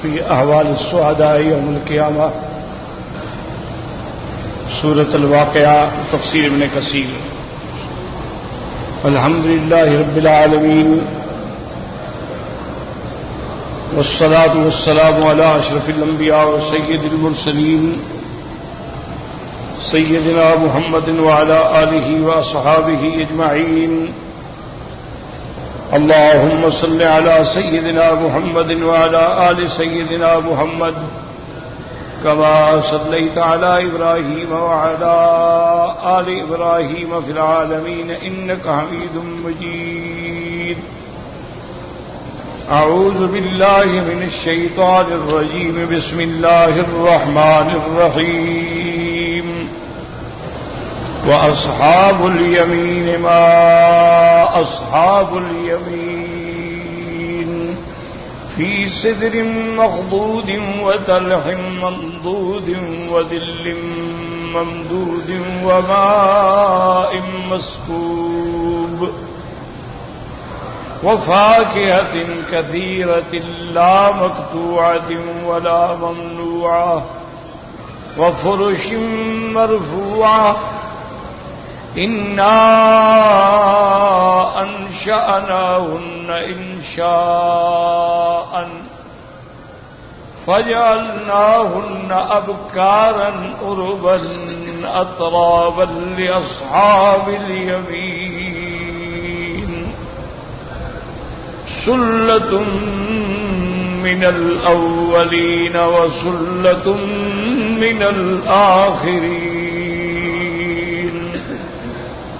في أحوال السعداء يوم القيامة سورة الواقعة تفسير ابن كثير. الحمد لله رب العالمين والصلاة والسلام على أشرف الأنبياء وسيد المرسلين سيدنا محمد وعلى آله وأصحابه أجمعين. اللهم صل على سيدنا محمد وعلى آل سيدنا محمد كما صليت على إبراهيم وعلى آل إبراهيم في العالمين إنك حميد مجيد. أعوذ بالله من الشيطان الرجيم. بسم الله الرحمن الرحيم. وأصحاب اليمين ما أصحاب اليمين في سدر مخضود وطلح منضود وظل ممدود وماء مسكوب وفاكهة كثيرة لا مقطوعة ولا ممنوعة وفرش مرفوعة. إنا أنشأناهن إنشاء فجعلناهن أبكارا عربا أترابا لأصحاب اليمين. سلة من الأولين وسلة من الآخرين.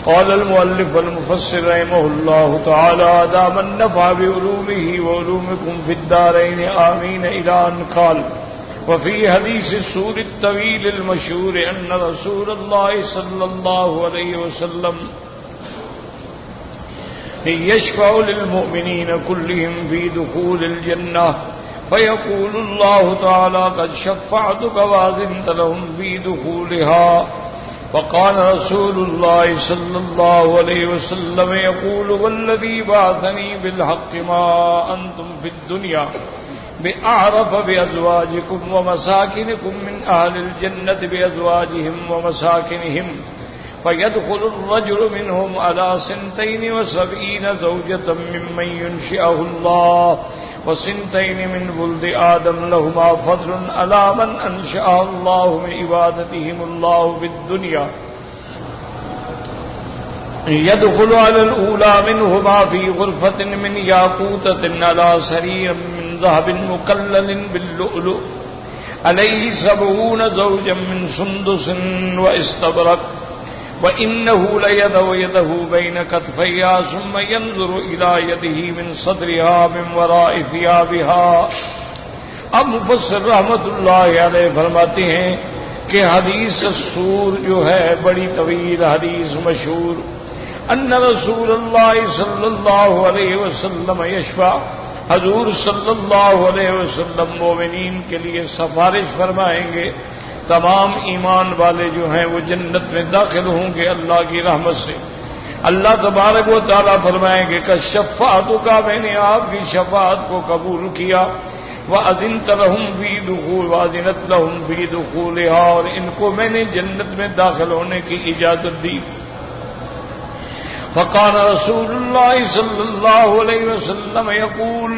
قال المؤلف المفسر رحمه الله تعالى دام النفع بعلومه وعلومكم في الدارين آمين إلى أن قال وفي حديث السور الطويل المشهور أن رسول الله صلى الله عليه وسلم يشفع للمؤمنين كلهم في دخول الجنة فيقول الله تعالى قد شفعتك وأذنت لهم في دخولها. وقال رسول الله صلى الله عليه وسلم يقول والذي بعثني بالحق ما أنتم في الدنيا بأعرف بأزواجكم ومساكنكم من أهل الجنة بأزواجهم ومساكنهم فيدخل الرجل منهم على 72 زوجة ممن ينشئه الله وسنتين من ولد آدم لهما فضل على من أنشأ الله من عبادتهم الله في الدنيا. يدخل على الأولى منهما في غرفة من ياقوتة على سرير من ذهب مكلل باللؤلؤ عليه 70 زوجا من سندس واستبرق وإنه ليضع يده بين كتفيها ثم ينظر إلى يده من صدرها من وراء ثيابها. اب مفسر رحمت اللہ علیہ فرماتے ہیں کہ حدیث السور جو ہے بڑی طویل حدیث مشہور ان رسول اللہ صلی اللہ علیہ وسلم یشفع حضور صلی اللہ علیہ وسلم مومنین کے لیے سفارش فرمائیں گے. تمام ایمان والے جو ہیں وہ جنت میں داخل ہوں گے اللہ کی رحمت سے. اللہ تبارک و تعالیٰ فرمائیں گے کہ شفاعتک میں نے آپ کی شفاعت کو قبول کیا وَأَذِنْتَ لَهُمْ فِي دُخُولِ وَأَذِنَتْ لَهُمْ فِي دُخُولِهَا اور ان کو میں نے جنت میں داخل ہونے کی اجازت دی. فقال رسول اللہ صلی اللہ علیہ وسلم یقول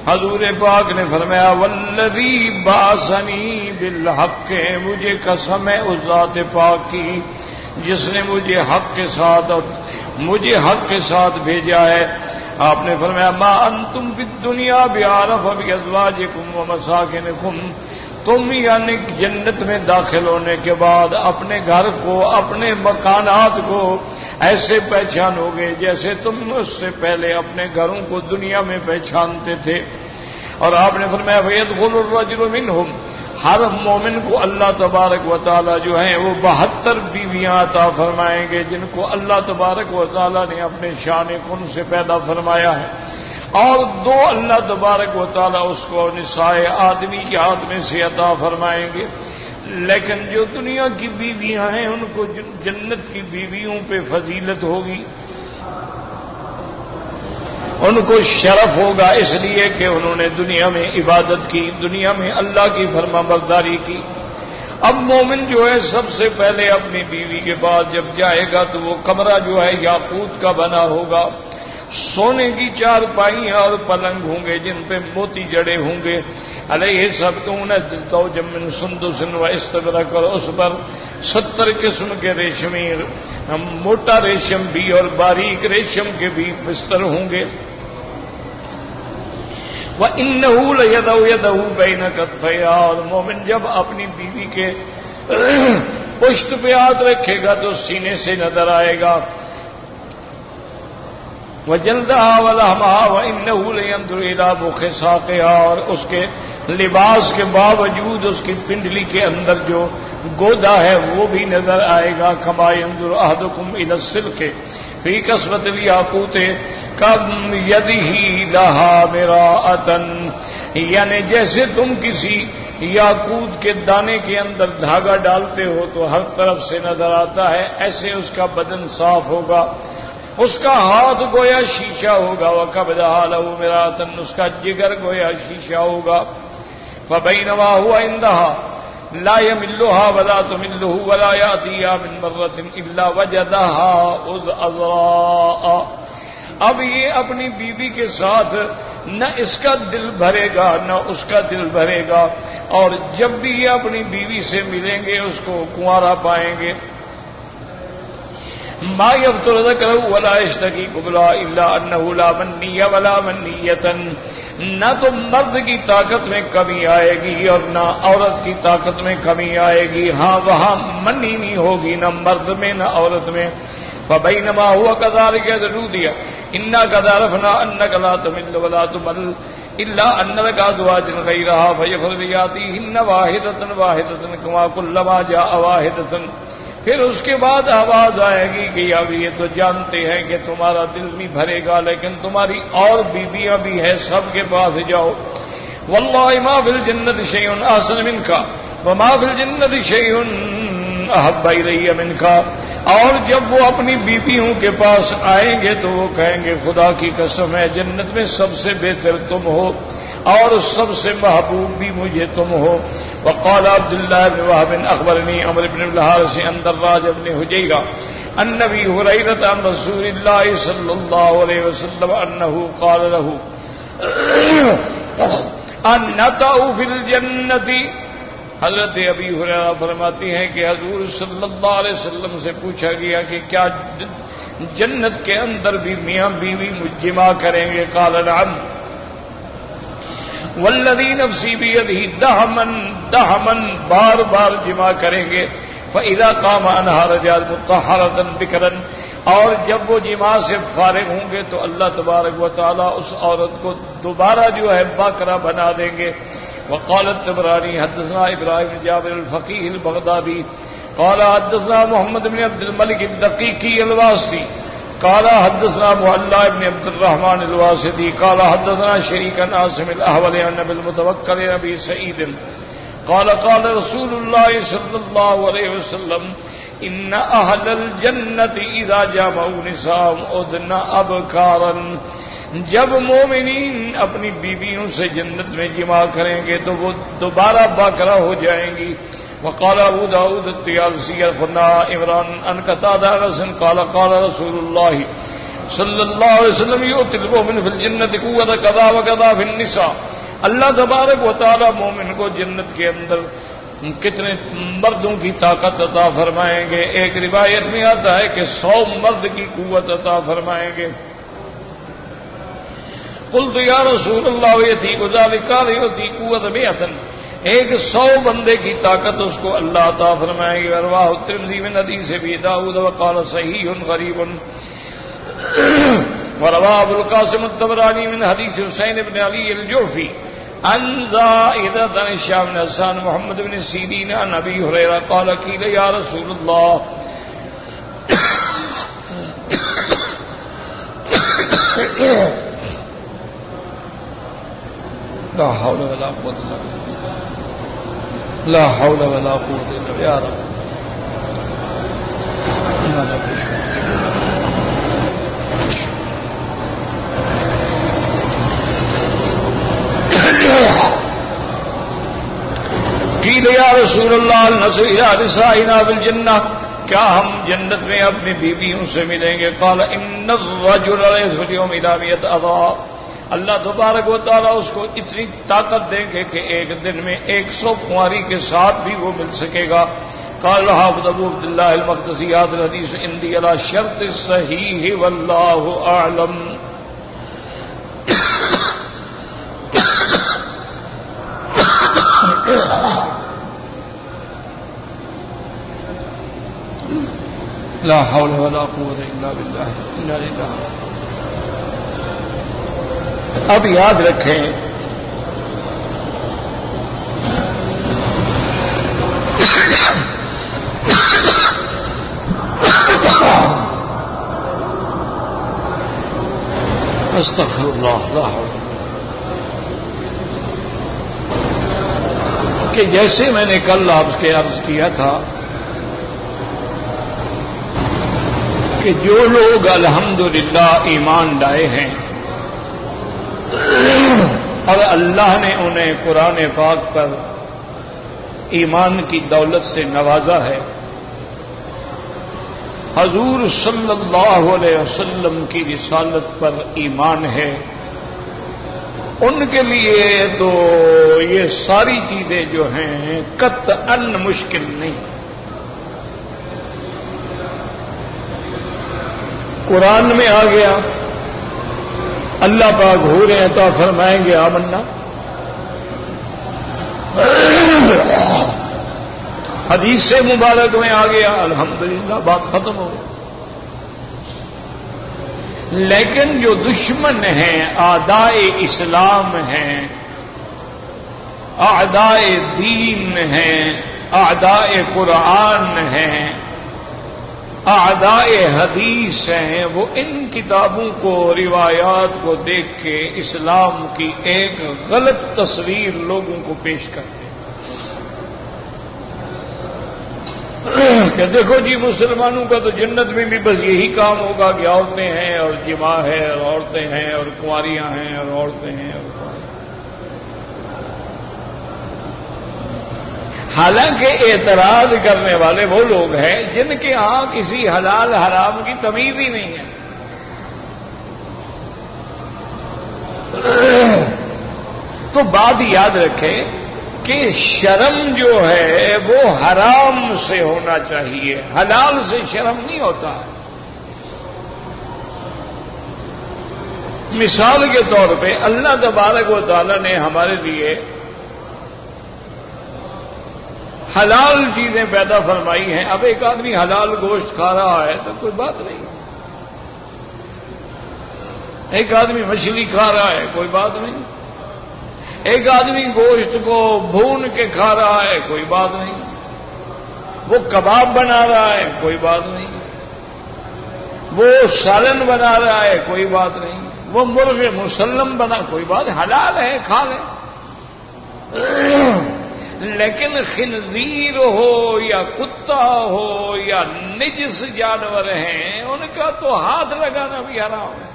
حضور پاک نے فرمایا والذی بعثنی بالحق مجھے قسم ہے اس ذات پاک کی جس نے مجھے حق کے ساتھ بھیجا ہے. آپ نے فرمایا ما انتم فی الدنیا بعرف بازواجکم ومساکنکم تم یعنی جنت میں داخل ہونے کے بعد اپنے گھر کو اپنے مکانات کو ایسے پہچانو گے جیسے تم اس سے پہلے اپنے گھروں کو دنیا میں پہچانتے تھے. اور آپ نے فرمایا فَيَدْخُلُ الرَّجُلُ مِنْهُمْ ہر مومن کو اللہ تبارک و تعالی جو ہیں وہ 72 بیویاں عطا فرمائیں گے جن کو اللہ تبارک و تعالی نے اپنے شان کن سے پیدا فرمایا ہے. اور 2 اللہ تبارک و تعالی اس کو نساء آدمی کے ہاتھ میں سے عطا فرمائیں گے. لیکن جو دنیا کی بیویاں ہیں ان کو جنت کی بیویوں پہ فضیلت ہوگی. ان کو شرف ہوگا اس لیے کہ انہوں نے دنیا میں عبادت کی، دنیا میں اللہ کی فرما برداری کی۔ اب مومن جو ہے سب سے پہلے اپنی بیوی کے بعد جب جائے گا تو وہ کمرہ جو ہے یاقوت کا بنا ہوگا، سونے کی چارپائیاں اور پلنگ ہوں گے جن پہ موتی جڑے ہوں گے، علیہ سبعون زوجا من سندس و استبرق، اور اس پر 70 قسم کے ریشمی، موٹا ریشم بھی اور باریک ریشم کے بھی بستر ہوں گے۔ وَإِنَّهُ لَيَضَعُ يَدَهُ بَيْنَ كَتْفَيْهَا، اور مومن جب اپنی بیوی کے پشت پہ ہاتھ رکھے گا تو سینے سے نظر آئے گا۔ وَجَلْدَهَا وَلَحْمَهَا وَإِنَّهُ لَيَنظُرُ إِلَى مُخِّ سَاقِهَا، اور اس کے لباس کے باوجود اس کی پنڈلی کے اندر جو گودا ہے وہ بھی نظر آئے گا۔ كَمَا يَنظُرُ أَحَدُكُمْ إِلَى السِّلْكِ فِي كَسْوَةِ الْيَاقُوتِ كَيَدِهِ لَهَا مِرَاءَةً، یعنی جیسے تم کسی یاقوت کے دانے کے اندر دھاگا ڈالتے ہو تو ہر طرف سے نظر آتا ہے، ایسے اس کا بدن صاف ہوگا، اس کا ہاتھ گویا شیشہ ہوگا۔ وَكَبَدَهَا لَهُ مِرَاءَةً، اس کا جگر گویا شیشہ ہوگا۔ فَبَيْنَمَا هُوَ عِندَهَا لا يملها ولا تمله ولا يأتيها من مرة إلا وجدها عذراء، اب یہ اپنی بیوی کے ساتھ نہ اس کا دل بھرے گا نہ اس کا دل بھرے گا، اور جب بھی یہ اپنی بیوی سے ملیں گے اس کو کنوارا پائیں گے۔ ما يفتر ذكره ولا يشتكي قبلا الا انه لا مني ولا منية، نہ تو مرد کی طاقت میں کمی آئے گی اور نہ عورت کی طاقت میں کمی آئے گی، ہاں وہاں منی نہیں ہوگی نہ مرد میں نہ عورت میں۔ فبینما ہوا كذلك ذرودیا انا كذلفنا انك لا تمل ولا تمل الا انك ازواج غيرها فيخرج ياتيهن واحدة واحدة كما كلما جاء واحدة، پھر اس کے بعد آواز آئے گی کہ اب یہ تو جانتے ہیں کہ تمہارا دل نہیں بھرے گا لیکن تمہاری اور بیویاں بھی ہیں، سب کے پاس جاؤ۔ واللہ ما فی الجنۃ شیء احسن منک وما فی الجنۃ شیء احب الی منک، اور جب وہ اپنی بیویوں کے پاس آئیں گے تو وہ کہیں گے خدا کی قسم ہے جنت میں سب سے بہتر تم ہو اور سب سے محبوب بھی مجھے تم ہو۔ وقال عبد الله بن وهب اخبرني عمرو بن الحارث عن دراج بن حجيرة عن ابي هريرة عن رسول الله صلى الله عليه وسلم انه قال له النطع في الجنة، حضرت ابی ہریرہ فرماتی ہیں کہ حضور صلی اللہ علیہ وسلم سے پوچھا گیا کہ کیا جنت کے اندر بھی میاں بیوی جمع کریں گے؟ قال نعم والذی نفسی بیدہ دہمن بار بار جمع کریں گے۔ فاذا قام عنہا رجال مطہرۃ بکرا، اور جب وہ جمع سے فارغ ہوں گے تو اللہ تبارک و تعالی اس عورت کو دوبارہ جو ہے باکرہ بنا دیں گے۔ وقال الطبراني حدثنا ابراہیم بن جابر الفقیہ البغدادی قال حدثنا محمد بن عبد الملک الدقیقی الواسطی قال حدثنا معلى بن عبد الرحمن الواسطي قال حدثنا شريك عن عاصم الأحول عن ابي المتوكل ابي سعيد قال قال رسول الله صلى الله عليه وسلم ان اهل الجنة اذا جامعوا نساءهم اذن ابكارا، جب مومنین اپنی بیویوں سے جنت میں جمع کریں گے تو وہ دوبارہ باکرہ ہو جائیں گی۔ وقال ابو داود الطیالسی اخبرنا عمران عن قتادہ قال قال رسول اللہ صلی اللہ علیہ وسلم یؤتی المؤمن فی الجنۃ قوۃ کذا وکذا فی النساء، اللہ تبارک و تعالی مومن کو جنت کے اندر کتنے مردوں کی طاقت عطا فرمائیں گے۔ ایک روایت میں آتا ہے کہ 100 مرد کی قوت عطا فرمائیں گے۔ قلت یا رسول اللہ یأتیک ذلک قال یؤتی قوۃ 100، ایک 100 بندے کی طاقت اس کو اللہ عطا فرمائے گی۔ رواہ الترمذی من حدیث ابی داؤد وقال صحیح غریب، ورواہ ابو القاسم الطبرانی من حدیث حسین بن علی الجعفی عن زائدۃ عن هشام بن حسان محمد بن سیرین عن ابی ہریرہ قال قیل یا رسول اللہ لا حول ولا قوة الا بالله لا حول ولا قوة الا بالله یا رب قیل یا رسول اللہ النصر الی نسائنا بالجنہ، کیا ہم جنت میں اپنی بیویوں سے ملیں گے؟ قال ان الرجل ليس في اليوم الا 100 اضاء، اللہ تبارک و تعالیٰ اس کو اتنی طاقت دیں گے کہ ایک دن میں 100 کنواری کے ساتھ بھی وہ مل سکے گا۔ قال حافظ ابو عبداللہ المقدسی هذا الحديث عندي على شرط الصحیح واللہ اعلم۔ لا حول ولا قوة الا باللہ۔ اب یاد رکھیں استغفر اللہ لا حول، کہ جیسے میں نے کل آپ کے عرض کیا تھا کہ جو لوگ الحمدللہ ایمان لائے ہیں اور اللہ نے انہیں قرآن پاک پر ایمان کی دولت سے نوازا ہے، حضور صلی اللہ علیہ وسلم کی رسالت پر ایمان ہے، ان کے لیے تو یہ ساری چیزیں جو ہیں قطعاً مشکل نہیں۔ قرآن میں آ گیا، اللہ پاک ہو رہے ہیں تو فرمائیں گے آمنا۔ حدیث سے مبارک میں آ گیا الحمدللہ، بات ختم ہو گئی۔ لیکن جو دشمن ہیں، اعدائے اسلام ہیں، اعدائے دین ہیں، اعدائے قرآن ہیں، اعدائے حدیث ہیں، وہ ان کتابوں کو، روایات کو دیکھ کے اسلام کی ایک غلط تصویر لوگوں کو پیش کرتے ہیں کہ دیکھو جی مسلمانوں کا تو جنت میں بھی بس یہی کام ہوگا کہ عورتیں ہیں اور جماع ہے اور عورتیں ہیں اور کنواریاں ہیں اور عورتیں ہیں اور حالانکہ اعتراض کرنے والے وہ لوگ ہیں جن کے ہاں کسی حلال حرام کی تمیز ہی نہیں ہے۔ تو بات یاد رکھیں کہ شرم جو ہے وہ حرام سے ہونا چاہیے، حلال سے شرم نہیں ہوتا۔ مثال کے طور پہ اللہ تبارک و تعالی نے ہمارے لیے حلال چیزیں پیدا فرمائی ہیں۔ اب ایک آدمی حلال گوشت کھا رہا ہے تو کوئی بات نہیں، ایک آدمی مچھلی کھا رہا ہے کوئی بات نہیں، ایک آدمی گوشت کو بھون کے کھا رہا ہے کوئی بات نہیں، وہ کباب بنا رہا ہے کوئی بات نہیں، وہ سالن بنا رہا ہے کوئی بات نہیں، وہ مرغ مسلم بنا کوئی بات، حلال ہے کھا لیں۔ لیکن خنزیر ہو یا کتا ہو یا نجس جانور ہیں، ان کا تو ہاتھ لگانا بھی حرام ہے۔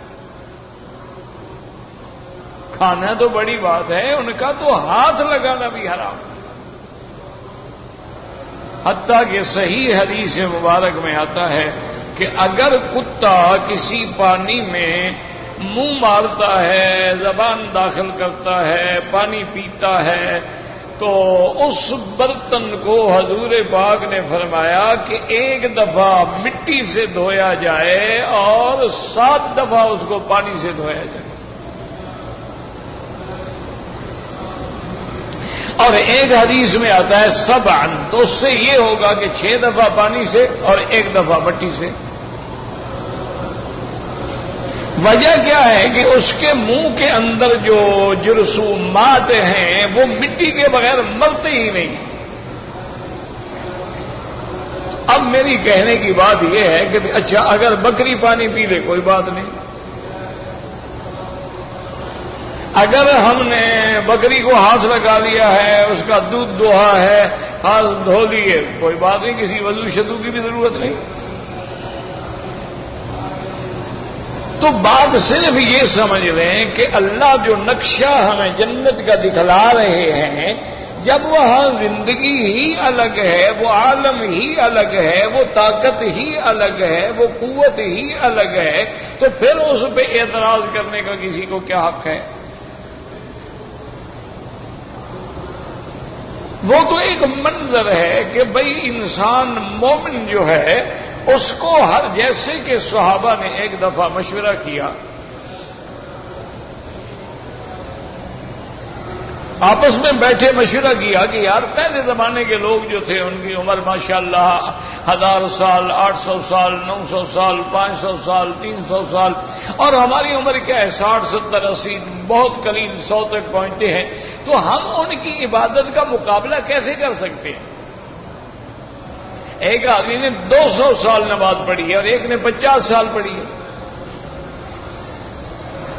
کھانا تو بڑی بات ہے، ان کا تو ہاتھ لگانا بھی حرام ہے۔ حتیٰ کہ صحیح حدیث مبارک میں آتا ہے کہ اگر کتا کسی پانی میں منہ مارتا ہے، زبان داخل کرتا ہے، پانی پیتا ہے، تو اس برتن کو حضور پاک نے فرمایا کہ ایک دفعہ مٹی سے دھویا جائے اور 7 دفعہ اس کو پانی سے دھویا جائے۔ اور ایک حدیث میں آتا ہے 7، تو اس سے یہ ہوگا کہ 6 دفعہ پانی سے اور 1 دفعہ مٹی سے۔ وجہ کیا ہے کہ اس کے منہ کے اندر جو جرثومات ہیں وہ مٹی کے بغیر مرتے ہی نہیں۔ اب میری کہنے کی بات یہ ہے کہ اچھا اگر بکری پانی پی لے کوئی بات نہیں، اگر ہم نے بکری کو ہاتھ لگا لیا ہے، اس کا دودھ دوہا ہے، ہاتھ دھو لیے کوئی بات نہیں، کسی وضو شدو کی بھی ضرورت نہیں۔ تو بات صرف یہ سمجھ لیں کہ اللہ جو نقشہ ہمیں جنت کا دکھلا رہے ہیں جب وہاں زندگی ہی الگ ہے، وہ عالم ہی الگ ہے، وہ طاقت ہی الگ ہے، وہ قوت ہی الگ ہے، تو پھر اس پہ اعتراض کرنے کا کسی کو کیا حق ہے؟ وہ تو ایک منظر ہے کہ بھئی انسان مومن جو ہے اس کو ہر، جیسے کہ صحابہ نے ایک دفعہ مشورہ کیا، آپس میں بیٹھے مشورہ کیا کہ یار پہلے زمانے کے لوگ جو تھے ان کی عمر ماشاءاللہ 1000 سال، 800 سال، 900 سال، 500 سال، 300 سال، اور ہماری عمر کیا ہے 60 70 80، بہت قلیل 100 تک پہنچتے ہیں، تو ہم ان کی عبادت کا مقابلہ کیسے کر سکتے ہیں؟ ایک آدمی نے 200 سال نماز پڑھی ہے اور ایک نے 50 سال پڑھی ہے۔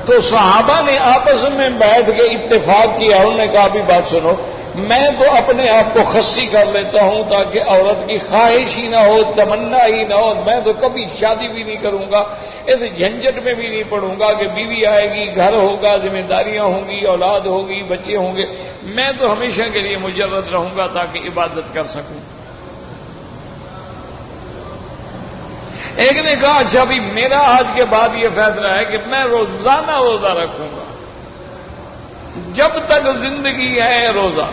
تو صحابہ نے آپس میں بیٹھ کے اتفاق کیا، انہوں نے کہا بھی بات سنو، میں تو اپنے آپ کو خصی کر لیتا ہوں تاکہ عورت کی خواہش ہی نہ ہو، تمنا ہی نہ ہو، میں تو کبھی شادی بھی نہیں کروں گا، اس جھنجٹ میں بھی نہیں پڑوں گا کہ بیوی آئے گی، گھر ہوگا، ذمہ داریاں ہوں گی، اولاد ہوگی، بچے ہوں گے، میں تو ہمیشہ کے لیے مجرد رہوں گا تاکہ عبادت کر سکوں۔ ایک نے کہا اچھا بھی میرا آج کے بعد یہ فیصلہ ہے کہ میں روزانہ روزہ رکھوں گا، جب تک زندگی ہے روزہ۔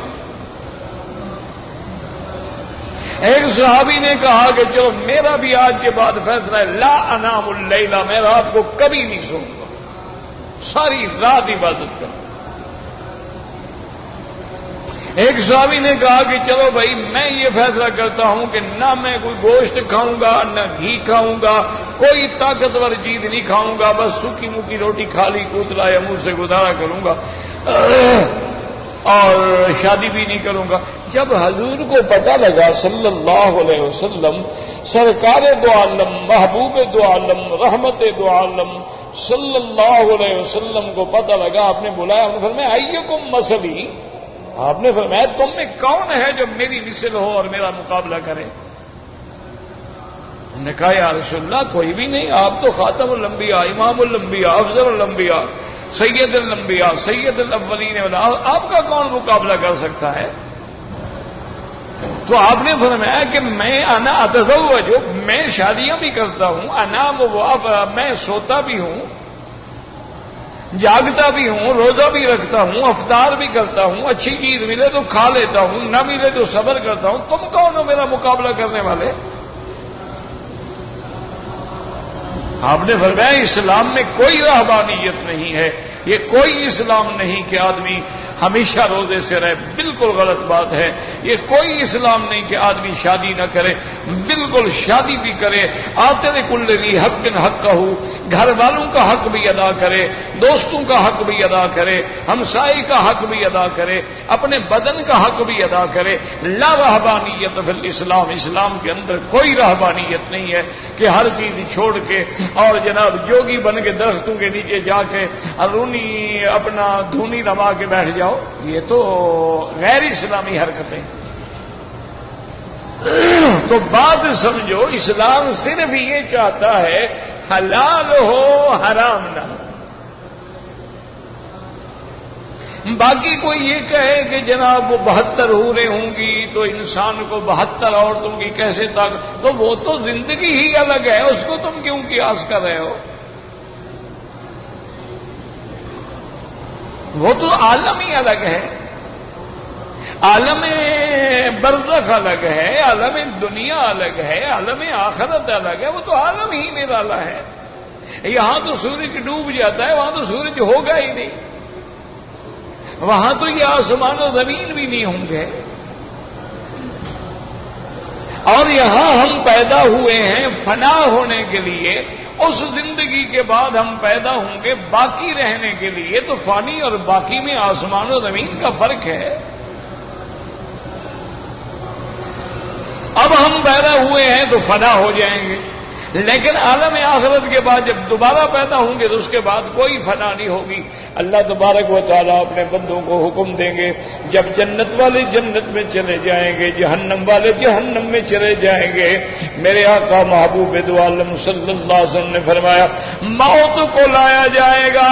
ایک صحابی نے کہا کہ چلو میرا بھی آج کے بعد فیصلہ ہے، لا انام اللیلہ، میں رات کو کبھی نہیں سوؤں گا، ساری رات عبادت کروں۔ ایک صحابی نے کہا کہ چلو بھائی میں یہ فیصلہ کرتا ہوں کہ نہ میں کوئی گوشت کھاؤں گا، نہ گھی کھاؤں گا، کوئی طاقتور چیز نہیں کھاؤں گا، بس سوکھی موکی روٹی کھا لی کوتلا یا منہ سے گزارا کروں گا، اور شادی بھی نہیں کروں گا۔ جب حضور کو پتہ لگا صلی اللہ علیہ وسلم، سرکار دو عالم، محبوب دو عالم، رحمت دو عالم صلی اللہ علیہ وسلم کو پتہ لگا، آپ نے بلایا، آپ نے فرمایا ایکم مثلی، آپ نے فرمایا تم میں کون ہے جو میری مثل ہو اور میرا مقابلہ کرے؟ ہم نے کہا یا رسول اللہ کوئی بھی نہیں، آپ تو خاتم الانبیاء، امام الانبیاء، افضل الانبیاء، سید الانبیاء، سید الاولین والآخرین، آپ کا کون مقابلہ کر سکتا ہے؟ تو آپ نے فرمایا کہ میں انا اتزوج، میں شادیاں بھی کرتا ہوں، انام میں سوتا بھی ہوں، جاگتا بھی ہوں، روزہ بھی رکھتا ہوں، افطار بھی کرتا ہوں، اچھی چیز ملے تو کھا لیتا ہوں، نہ ملے تو صبر کرتا ہوں، تم کون ہو میرا مقابلہ کرنے والے؟ آپ نے فرمایا اسلام میں کوئی رہبانیت نہیں ہے، یہ کوئی اسلام نہیں کہ آدمی ہمیشہ روزے سے رہے، بالکل غلط بات ہے۔ یہ کوئی اسلام نہیں کہ آدمی شادی نہ کرے، بالکل شادی بھی کرے، آتے کل ذی حق حقہ، گھر والوں کا حق بھی ادا کرے، دوستوں کا حق بھی ادا کرے، ہمسائے کا حق بھی ادا کرے، اپنے بدن کا حق بھی ادا کرے۔ لا رہبانیت فی الاسلام، اسلام کے اندر کوئی رہبانیت نہیں ہے کہ ہر چیز چھوڑ کے اور جناب جوگی بن کے درختوں کے نیچے جا کے رونی اپنا دھونی روا کے بیٹھ جاؤ، یہ تو غیر اسلامی حرکتیں۔ تو بات سمجھو، اسلام صرف یہ چاہتا ہے حلال ہو حرام نہ ہو۔ باقی کوئی یہ کہے کہ جناب وہ 72 حوریں ہوں گی تو انسان کو 72 عورتوں کی کیسے طاقت، تو وہ تو زندگی ہی الگ ہے، اس کو تم کیوں قیاس کر رہے ہو؟ وہ تو عالم ہی الگ ہے، عالم برزخ الگ ہے، عالم دنیا الگ ہے، عالم آخرت الگ ہے، وہ تو عالم ہی نرالا ہے۔ یہاں تو سورج ڈوب جاتا ہے، وہاں تو سورج ہوگا ہی نہیں، وہاں تو یہ آسمان و زمین بھی نہیں ہوں گے، اور یہاں ہم پیدا ہوئے ہیں فنا ہونے کے لیے، اس زندگی کے بعد ہم پیدا ہوں گے باقی رہنے کے لیے، تو فانی اور باقی میں آسمان و زمین کا فرق ہے۔ اب ہم پیدا ہوئے ہیں تو فنا ہو جائیں گے، لیکن عالم آخرت کے بعد جب دوبارہ پیدا ہوں گے تو اس کے بعد کوئی فنا نہیں ہوگی۔ اللہ تبارک و تعالیٰ اپنے بندوں کو حکم دیں گے، جب جنت والے جنت میں چلے جائیں گے، جہنم والے جہنم میں چلے جائیں گے، میرے آقا محبوب دو عالم صلی اللہ علیہ وسلم نے فرمایا موت کو لایا جائے گا،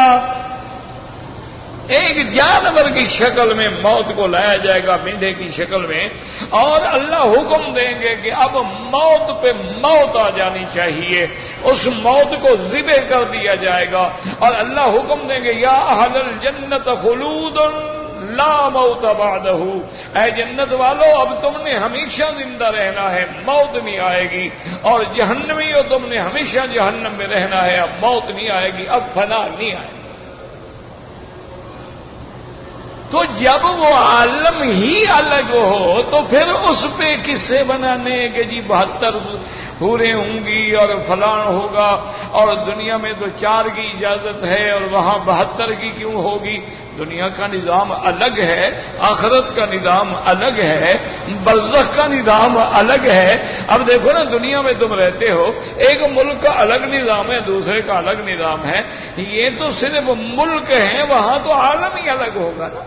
ایک جانور کی شکل میں موت کو لایا جائے گا، مینڈے کی شکل میں، اور اللہ حکم دیں گے کہ اب موت پہ موت آ جانی چاہیے، اس موت کو ذبح کر دیا جائے گا، اور اللہ حکم دیں گے یا اہل الجنت خلود لا موت بعدہ، اے جنت والو اب تم نے ہمیشہ زندہ رہنا ہے، موت نہیں آئے گی، اور جہنمیوں تم نے ہمیشہ جہنم میں رہنا ہے، اب موت نہیں آئے گی، اب فنا نہیں آئے گی۔ تو جب وہ عالم ہی الگ ہو تو پھر اس پہ قصے بنانے کہ جی 72 حوریں ہوں گی اور فلاں ہوگا، اور دنیا میں تو 4 کی اجازت ہے اور وہاں 72 کی کیوں ہوگی؟ دنیا کا نظام الگ ہے، آخرت کا نظام الگ ہے، برزخ کا نظام الگ ہے۔ اب دیکھو نا، دنیا میں تم رہتے ہو، ایک ملک کا الگ نظام ہے، دوسرے کا الگ نظام ہے، یہ تو صرف ملک ہیں، وہاں تو عالم ہی الگ ہوگا نا۔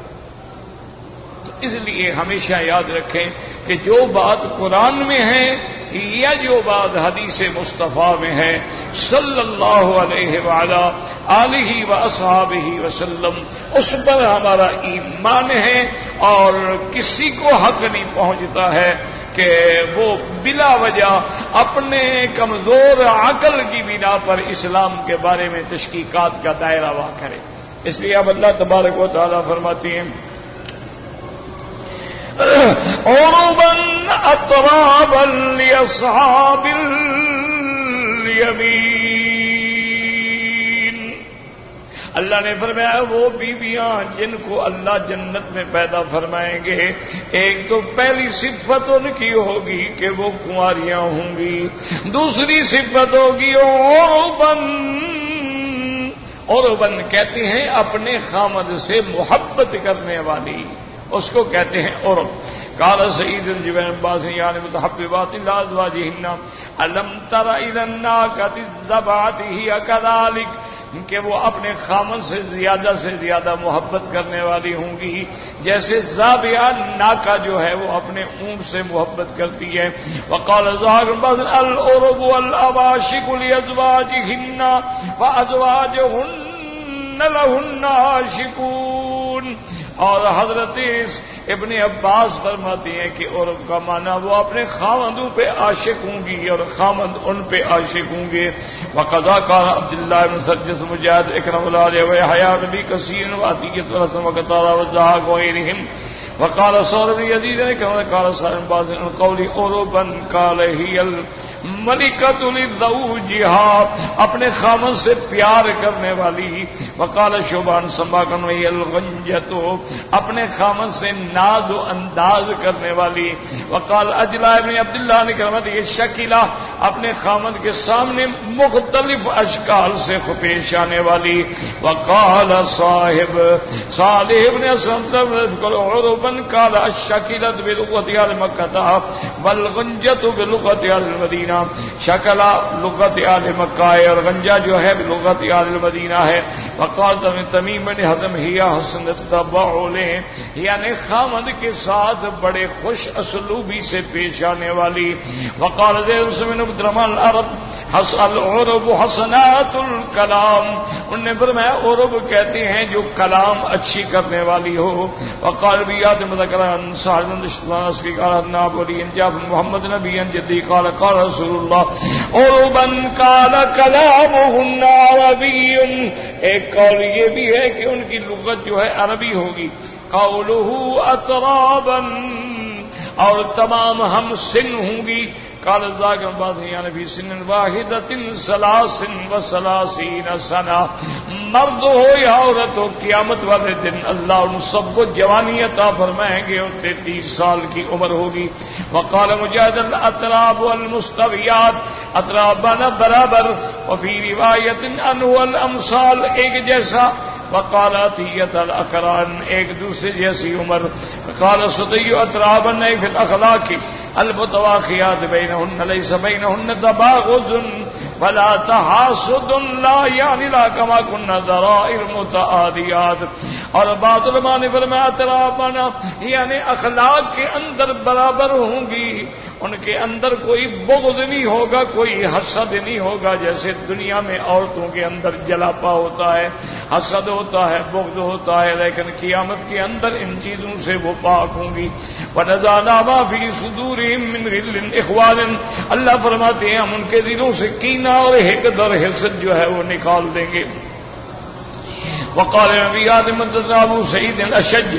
اس لیے ہمیشہ یاد رکھیں کہ جو بات قرآن میں ہے یا جو بات حدیث مصطفیٰ میں ہے صلی اللہ علیہ وآلہ آلہ واصحابہ وسلم، اس پر ہمارا ایمان ہے، اور کسی کو حق نہیں پہنچتا ہے کہ وہ بلا وجہ اپنے کمزور عقل کی بنا پر اسلام کے بارے میں تشکیکات کا دائرہ وا کرے۔ اس لیے اب اللہ تبارک و تعالیٰ فرماتے ہیں عربا اترابا لاصحاب الیمین، اللہ نے فرمایا وہ بیویاں جن کو اللہ جنت میں پیدا فرمائیں گے، ایک تو پہلی صفت ان کی ہوگی کہ وہ کنواریاں ہوں گی، دوسری صفت ہوگی عربن کہتے ہیں اپنے خامد سے محبت کرنے والی، اس کو کہتے ہیں عرب۔ قال سعید الجبین عباس یعنی متحببات الی ازواجہن الم تر الی الناقۃ الذبات ہی کذالک، کہ وہ اپنے خامن سے زیادہ محبت کرنے والی ہوں گی، جیسے ذابیہ ناکا جو ہے وہ اپنے اونٹ سے محبت کرتی ہے۔ وقال ذاکر العرب والاباشق لازواجہن وازواجہن لہن عاشقون، اور حضرت ابن عباس فرماتی ہیں کہ عرب کا معنی وہ اپنے خاوندوں پہ عاشق ہوں گی اور خاوند ان پہ عاشق ہوں گے۔ وقضا قال عبداللہ بن سرجس مجاہد اکرم اللہ علیہ وحیا نبی کثیر وعطیۃ الحسن وقطارہ وزہاق وغیرہم۔ وقال ثور بن یزید نے قال سالم باز القول عربا قال ہی الملکۃ لزوجہا، اپنے خامن سے پیار کرنے والی۔ وقال شعبان سماکن وہی الغنجۃ، اپنے خامن سے ناز و انداز کرنے والی۔ وقال اجلا ابن عبداللہ نے کہا یہ شکیلہ، اپنے خامن کے سامنے مختلف اشکال سے پیش آنے والی۔ وقال صاحب صالح ابن اسلم عربا قال الشکیلۃ بلغت اہل مکہ والغنجۃ بلغت اہل المدینہ، شکلا لغت اہل مکہ ہے اور غنجہ جو ہے بلغت اہل المدینہ ہے۔ وقال تمیم بن حزم ہی حسن التبعل، یعنی خامد کے ساتھ بڑے خوش اسلوبی سے پیش آنے والی۔ وقال زید بن عبد الرحمن العرب العرب حسنات الکلام، انہوں نے فرمایا عرب کہتے ہیں جو کلام اچھی کرنے والی ہو۔ وقال بیات مذکران سعد بن شطاس کی قال نابلی انجاب محمد نبی جدی قال قال رسول اللہ عربا قال کلامهن عربی، ایک قول یہ بھی ہے کہ ان کی لغت جو ہے عربی ہوگی۔ قوله اترابا، اور تمام ہم سن ہوں گی۔ قال ذاکر بعض یعنی فی سن واحدۃ 33 سنہ، مرد ہو یا عورت ہو، قیامت والے دن اللہ ان سب کو جوانی عطا فرمائیں گے اور 33 سال کی عمر ہوگی۔ وقال مجاہد الاطراب والمستویات، اطرابانہ برابر، وفی روایت انہ الامثال ایک جیسا، وقال عطیت الاقران ایک دوسرے جیسی عمر۔ وقال صدی اطرابا فی الاخلاق المتواخیات بینہن لیس بینہن تباغض ولا تحاسد لا یعنی لا کما کنا ذرائر متعادیات. اور بعض علماء نے فرمایا ترابنا یعنی اخلاق کے اندر برابر ہوں گی، ان کے اندر کوئی بغض نہیں ہوگا، کوئی حسد نہیں ہوگا. جیسے دنیا میں عورتوں کے اندر جلاپا ہوتا ہے، حسد ہوتا ہے، بغض ہوتا ہے، لیکن قیامت کے اندر ان چیزوں سے وہ پاک ہوں گی. وَنَزَعْنَا مَا فِي صُدُورِهِم مِّن غِلٍّ إِخْوَانٍ، اللہ فرماتے ہیں ہم ان کے دلوں سے کینہ اور حقد اور حسد جو ہے وہ نکال دیں گے. وقال نبی آدم حدثنا ابو سعید الاشج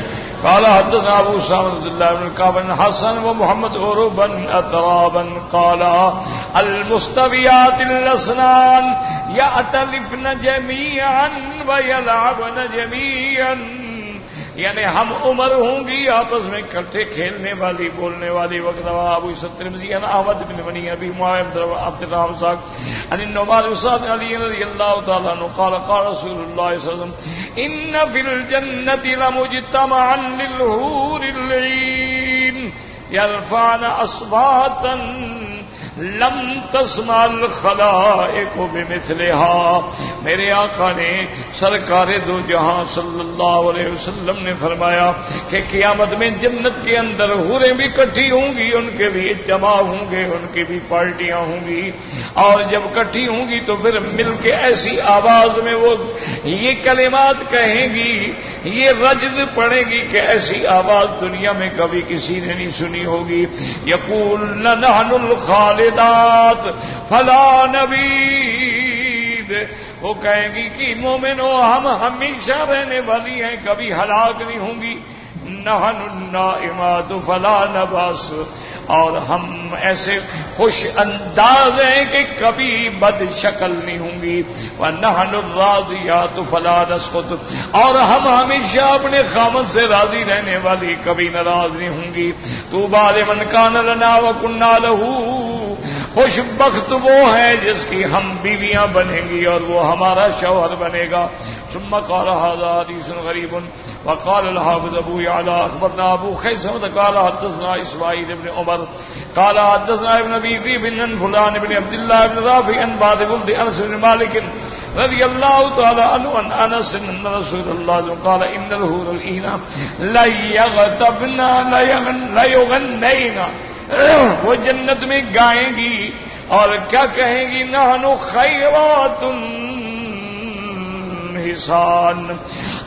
قال حدثنا ابو اسامہ عبد الله بن كعب بن حسن ومحمد عروبا اترابا قال المستويات الاسنان يأتلفن جميعا ويلعبن جميعا، یعنی ہم عمر ہوں گی آپس میں اکٹھے کھیلنے والی بولنے والی. وقت ابو ترمذی عن احمد بن منی ابی معاویہ عبد الرحمن صاحب عن النعمان بن سعد علی رضی اللہ تعالی عنہ قال قال رسول اللہ صلی اللہ علیہ وسلم ان فی الجنۃ لمجتمعا للحور العین یرفعن اصواتا لم تسمع الخلائق بمثلها. میرے آقا نے سرکار دو جہاں صلی اللہ علیہ وسلم نے فرمایا کہ قیامت میں جنت کے اندر حوریں بھی اکٹھی ہوں گی، ان کے بھی اجتماع ہوں گے، ان کی بھی پارٹیاں ہوں گی. اور جب اکٹھی ہوں گی تو پھر مل کے ایسی آواز میں وہ یہ کلمات کہیں گی، یہ رجز پڑے گی کہ ایسی آواز دنیا میں کبھی کسی نے نہیں سنی ہوگی. یقولن نحن الخالدات فلا نبید، وہ کہیں گی کہ مومنو ہم ہمیشہ رہنے والی ہیں، کبھی ہلاک نہیں ہوں گی. نحن النائمات فلا نباس، اور ہم ایسے خوش انداز ہیں کہ کبھی بد شکل نہیں ہوں گی. وَنَحْنُ الرَّاضِيَاتُ فَلَا نَسْخُطُ، اور ہم ہمیشہ اپنے خامد سے راضی رہنے والی، کبھی ناراض نہیں ہوں گی. طُوبَىٰ لِمَنْ كَانَ لَنَا وَكُنَّا لَهُ، خوش بخت وہ ہے جس کی ہم بیویاں بنیں گی اور وہ ہمارا شوہر بنے گا. ثم قال هذا حديث غريب. وقال الحافظ ابو يعلى اخبرنا ابو خيثمة قال حدثنا اسماعيل بن عمر قال حدثنا ابن ابي ذئب بن فلان بن عبد الله بن رافع عن بعض ولد انس بن مالك رضي الله تعالى عنه عن انس ان رسول الله قال ان الحور العين لا يغتبن لا يغنين، وہ جنت میں گائیں گی اور کیا کہیں گی؟ نحن خیرات حسان،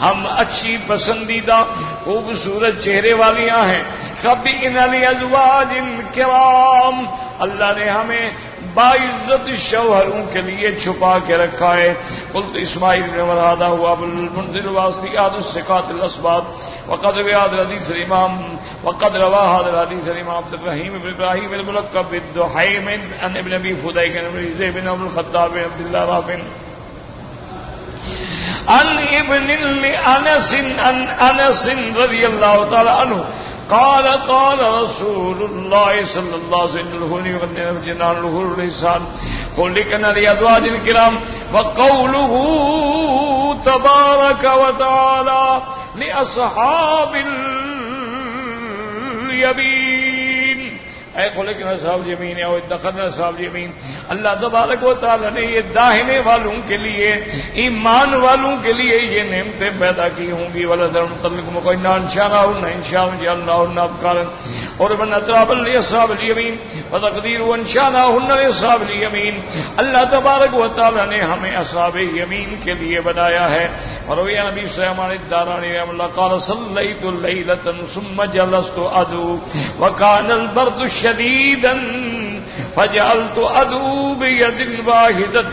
ہم اچھی پسندیدہ خوبصورت چہرے والیاں ہیں. خبئن لازواج کرام، اللہ نے ہمیں باعزت شوہروں کے لیے چھپا کے رکھا ہے. قلت اسماعیل بن مرادہ ہوا ابو المنذر واسطی آد الثقات الاسبات وقد روى هذا الحديث الامام عبد الرحیم بن ابراہیم الملقب بالدحیم عن ابن ابی فدیک عن ابن زید بن عبد الخطاب بن عبد الله رافع عن ابن انس عن انس رضی اللہ تعالی عنہ قال قال رسول الله صلى الله عليه وسلم الحور جنان الحور الانسان خلقنا لازواج الكرام وقوله تبارك وتعالى لاصحاب اليمين، اے خلقنا اصحاب الیمین او ادخلنا اصحاب الیمین. اللہ تبارک و تعالی نے یہ داہنے والوں کے لیے، ایمان والوں کے لیے یہ نعمتیں پیدا کی ہوں گی. ولذر متعلق کوئی نہ انشاءاللہ انشاءاللہ جعلناهن ابکارا عربا اترابا لاصحاب الیمین وتقدیر انشاءناهن لاصحاب الیمین. اللہ تبارک و تعالی نے ہمیں اصحاب یمین کے لیے بنایا ہے. اور وہ نبی سلیمان الدارانی رحمہ اللہ قال صلیت الليلة ثم جلست ادعو وكان البرد شديدا فجعلت ادعو بيد واحدة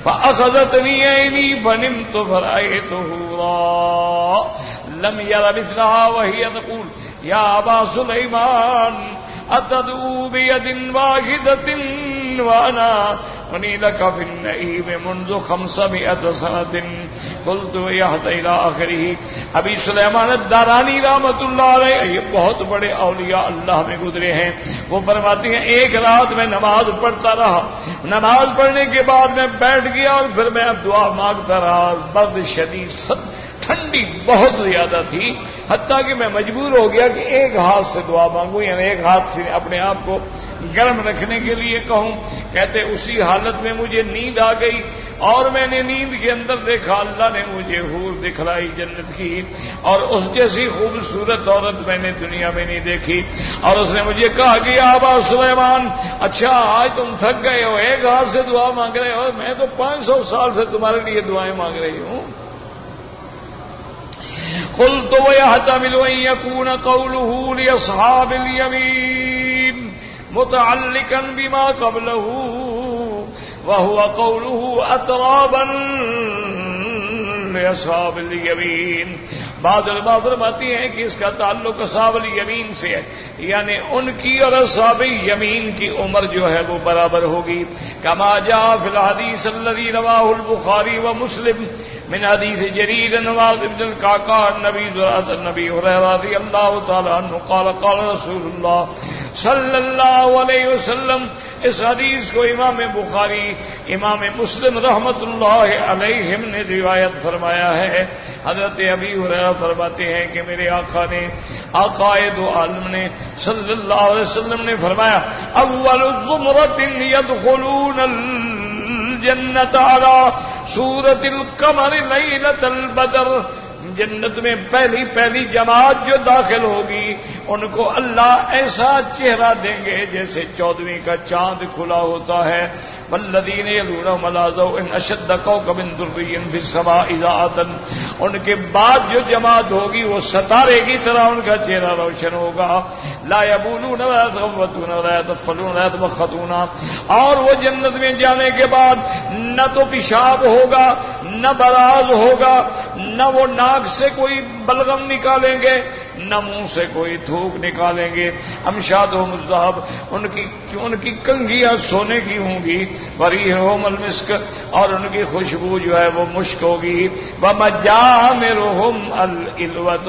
فأخذتني عيني فنمت فرأيته لم ير مثلها وهي تقول يا أبا سليمان أتدعو بيد واحدة وأنا لك في النعيم منذ 500 سنة قلت يهد إلى آخره. ابھی سلیمان الدارانی رحمۃ اللہ علیہ یہ بہت بڑے اولیاء اللہ میں گزرے ہیں. وہ فرماتے ہیں ایک رات میں نماز پڑھتا رہا، نماز پڑھنے کے بعد میں بیٹھ گیا اور پھر میں دعا مانگتا رہا. برد شدید ٹھنڈی بہت زیادہ تھی، حتیٰ کہ میں مجبور ہو گیا کہ ایک ہاتھ سے دعا مانگوں، یعنی ایک ہاتھ سے اپنے آپ کو گرم رکھنے کے لیے کہوں۔ کہتے اسی حالت میں مجھے نیند آ گئی اور میں نے نیند کے اندر دیکھا اللہ نے مجھے حور دکھلائی جنت کی، اور اس جیسی خوبصورت عورت میں نے دنیا میں نہیں دیکھی، اور اس نے مجھے کہا کہ آبا سلیمان اچھا آج تم تھک گئے ہو، ایک ہاتھ سے دعا مانگ رہے ہو، میں تو 500 سال سے تمہارے لیے دعائیں مانگ رہی ہوں۔ قلت ويحتمل أن يكون قوله لأصحاب اليمين متعلقا بما قبله وهو قوله أترابا لأصحاب الیمین۔ بعض علماء فرماتی ہیں کہ اس کا تعلق اصحاب الیمین سے ہے، یعنی ان کی اور اصحاب یمین کی عمر جو ہے وہ برابر ہوگی، کما جاء فی الحدیث الذی رواه البخاری ومسلم من حدیث جریر نواز بن القعقاع النبی ہریرہ رضی اللہ تعالی عنہ قال قال رسول اللہ صلی اللہ علیہ وسلم۔ اس حدیث کو امام بخاری امام مسلم رحمت اللہ علیہم نے روایت فرمایا ہے۔ حضرت ابی ہریرہ فرماتے ہیں کہ میرے آقا نے آقائے دو عالم نے صلی اللہ علیہ وسلم نے فرمایا اول زمرۃ يدخلون الجنۃ علی صورت القمر لیلۃ البدر، جنت میں پہلی جماعت جو داخل ہوگی ان کو اللہ ایسا چہرہ دیں گے جیسے 14ویں کا چاند کھلا ہوتا ہے۔ والذین یلونہم علی ضوء اشد کوكب دري فی السماء اضاءۃ، ان کے بعد جو جماعت ہوگی وہ ستارے کی طرح ان کا چہرہ روشن ہوگا۔ لا یبولون ولا یتغوطون ولا یتطفلون ولا یتمخطون، اور وہ جنت میں جانے کے بعد نہ تو پیشاب ہوگا نہ براز ہوگا، نہ وہ ناک سے کوئی بلغم نکالیں گے نہ منہ سے کوئی تھوک نکالیں گے۔ امشادہم الذھب، ان کی کنگھیاں سونے کی ہوں گی، وریحہم المسک، اور ان کی خوشبو جو ہے وہ مشک ہوگی، ومجامرہم الالوۃ،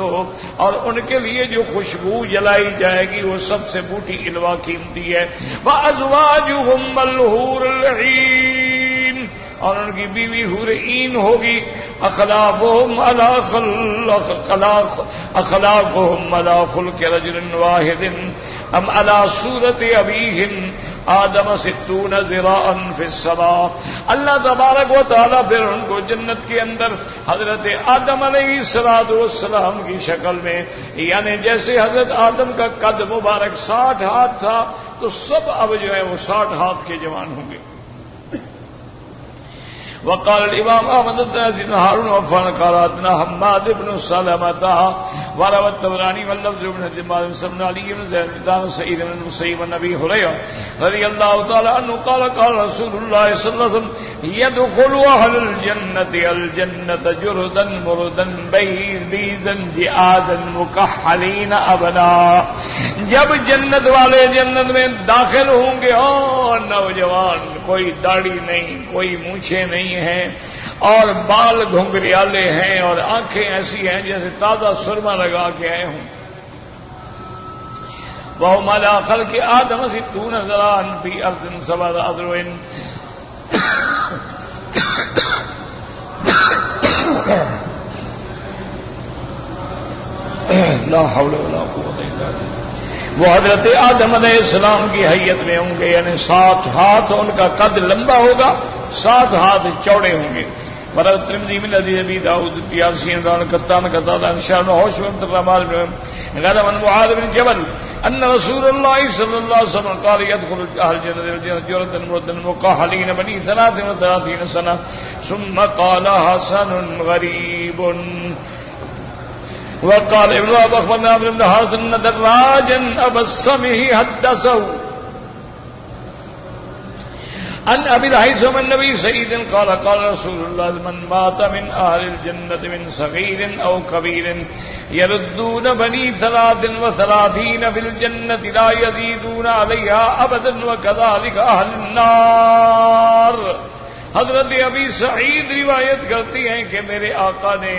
اور ان کے لیے جو خوشبو جلائی جائے گی وہ سب سے بوٹی الوا قیمتی ہے۔ وازواجہم الحور العین، اور ان کی بیوی حور عین ہوگی۔ اخلاقہم علی خلق رجل واحد ام علی صورت ابیہم آدم 60 ذراعا فی السماء۔ اللہ تبارک و تعالیٰ پھر ان کو جنت کے اندر حضرت آدم علیہ السلام کی شکل میں، یعنی جیسے حضرت آدم کا قد مبارک 60 ہاتھ تھا تو سب اب جو ہے وہ 60 ہاتھ کے جوان ہوں گے۔ وقال الامام احمد بن هارون وفان قراتنا حماد بن سلمة وروى الطبراني واللفظ بن حبان بن علي بن زيد بن سعيد بن المسيب النبي هريرة رضي الله تعالى عنه قال قال رسول الله صلى الله عليه وسلم يدخل اهل الجنة جردا مردا بيضا جعادا مكحلين ابنا، جب جنت والے جنت میں داخل ہوں گے اور نوجوان، کوئی داڑھی نہیں کوئی مونچھیں نہیں ہیں اور بال گھنگریالے ہیں اور آنکھیں ایسی ہیں جیسے تازہ سرما لگا کے آئے ہوں۔ وَهُمْ عَلَىٰ خَلْقِ آدَمَ 60 ذراعا فِي أَرْضٍ 7 أَذْرُعٍ۔ لا حول ولا قوة الا باللہ۔ وہ حضرت آدم علیہ السلام کی حیت میں ہوں گے، یعنی 60 ہاتھ ان کا قد لمبا ہوگا، 60 ہاتھ چوڑے ہوں گے۔ ورد ترمذی من حدیث ابی داؤد پیاسی عمران قطان قتادہ عن شعب ہوش بن الرحمن بن غدا بن معاذ بن جبل ان رسول اللہ صلی اللہ علیہ وسلم قال يدخل اهل الجنة جردا مردا مكحلين بني 33 سنة ثم قال حسن غريب۔ وقال ابن ابي اخبرنا عمرو بن حارث ان دراجا ابا السمح حدثه عن ابي الهيثم النبي سعيد قال قال رسول الله من مات من اهل الجنه من صغير او كبير يردون بني 33 في الجنه لا يزيدون عليها ابدا وكذلك اهل النار۔ حضرت ابی سعید روایت کرتی ہیں کہ میرے آقا نے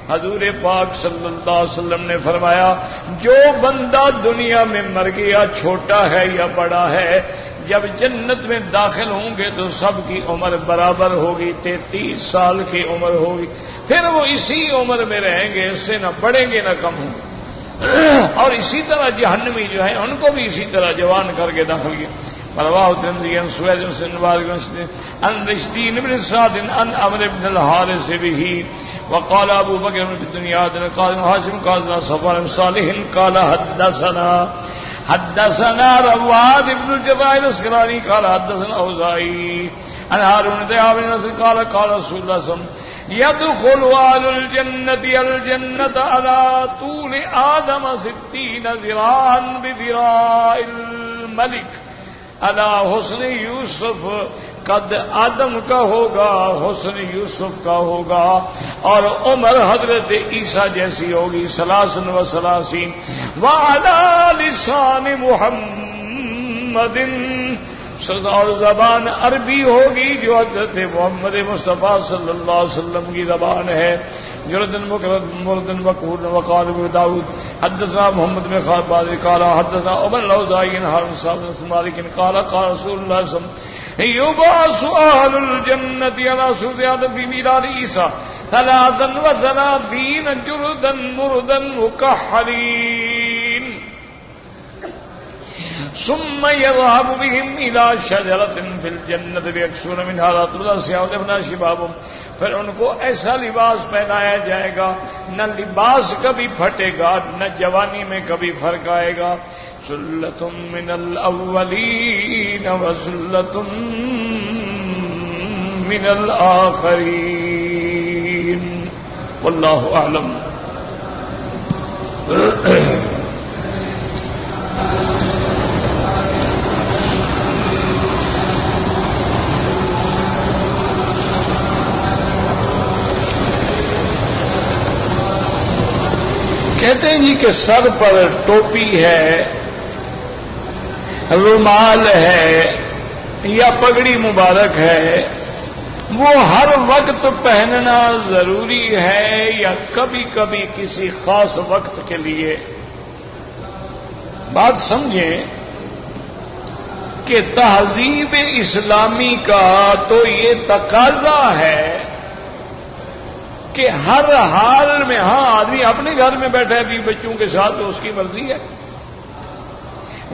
حضور پاک صلی اللہ علیہ وسلم نے فرمایا جو بندہ دنیا میں مر گیا چھوٹا ہے یا بڑا ہے، جب جنت میں داخل ہوں گے تو سب کی عمر برابر ہوگی، 33 سال کی عمر ہوگی، پھر وہ اسی عمر میں رہیں گے، اس سے نہ بڑھیں گے نہ کم ہوں گے، اور اسی طرح جہنمی جو ہے ان کو بھی اسی طرح جوان کر کے داخل کیا۔ رواه الترمذي عن سويد بن سنوار عن رشدين بن سعد عن عمرو بن الحارث به وقال ابو بكر في الدنيا قال هاشم قال صفوان بن صالح قال حدثنا رواد بن جبائر الاسكراني قال حدثنا اوزاعي عن هارون بن عاصم قال قال رسول الله صلى الله عليه وسلم يدخل اهل الجنة على طول آدم 60 ذراعا بذراع الملك على حسن یوسف، قد آدم کا ہوگا، حسن یوسف کا ہوگا، اور عمر حضرت عیسیٰ جیسی ہوگی، 33 وعلى لسان محمد، اور زبان عربی ہوگی جو حضرت محمد مصطفیٰ صلی اللہ علیہ وسلم کی زبان ہے۔ جردن مردن وقول وقال ابو داود حدثنا محمد بن خالد قال حدثنا ابن الاوزاعي عن هارون بن مالك قال قال رسول الله صلى الله عليه وسلم يبعث اهل الجنه على صورة آدم في ميلاد عيسى 33 جردا مردا مكحلين ثم يذهب بهم الى شجره في الجنه يكسون منها لا ترى سيادنا شبابهم، پھر ان کو ایسا لباس پہنایا جائے گا نہ لباس کبھی پھٹے گا نہ جوانی میں کبھی فرق آئے گا۔ سلۃ من الاولین وسلۃ من الآخرین واللہ اعلم۔ کہتے ہیں جی کہ سر پر ٹوپی ہے، رومال ہے یا پگڑی مبارک ہے، وہ ہر وقت پہننا ضروری ہے یا کبھی کبھی کسی خاص وقت کے لیے؟ بات سمجھیں کہ تہذیب اسلامی کا تو یہ تقاضا ہے کہ ہر حال میں، ہاں آدمی اپنے گھر میں بیٹھا ہے بھی بچوں کے ساتھ تو اس کی مرضی ہے،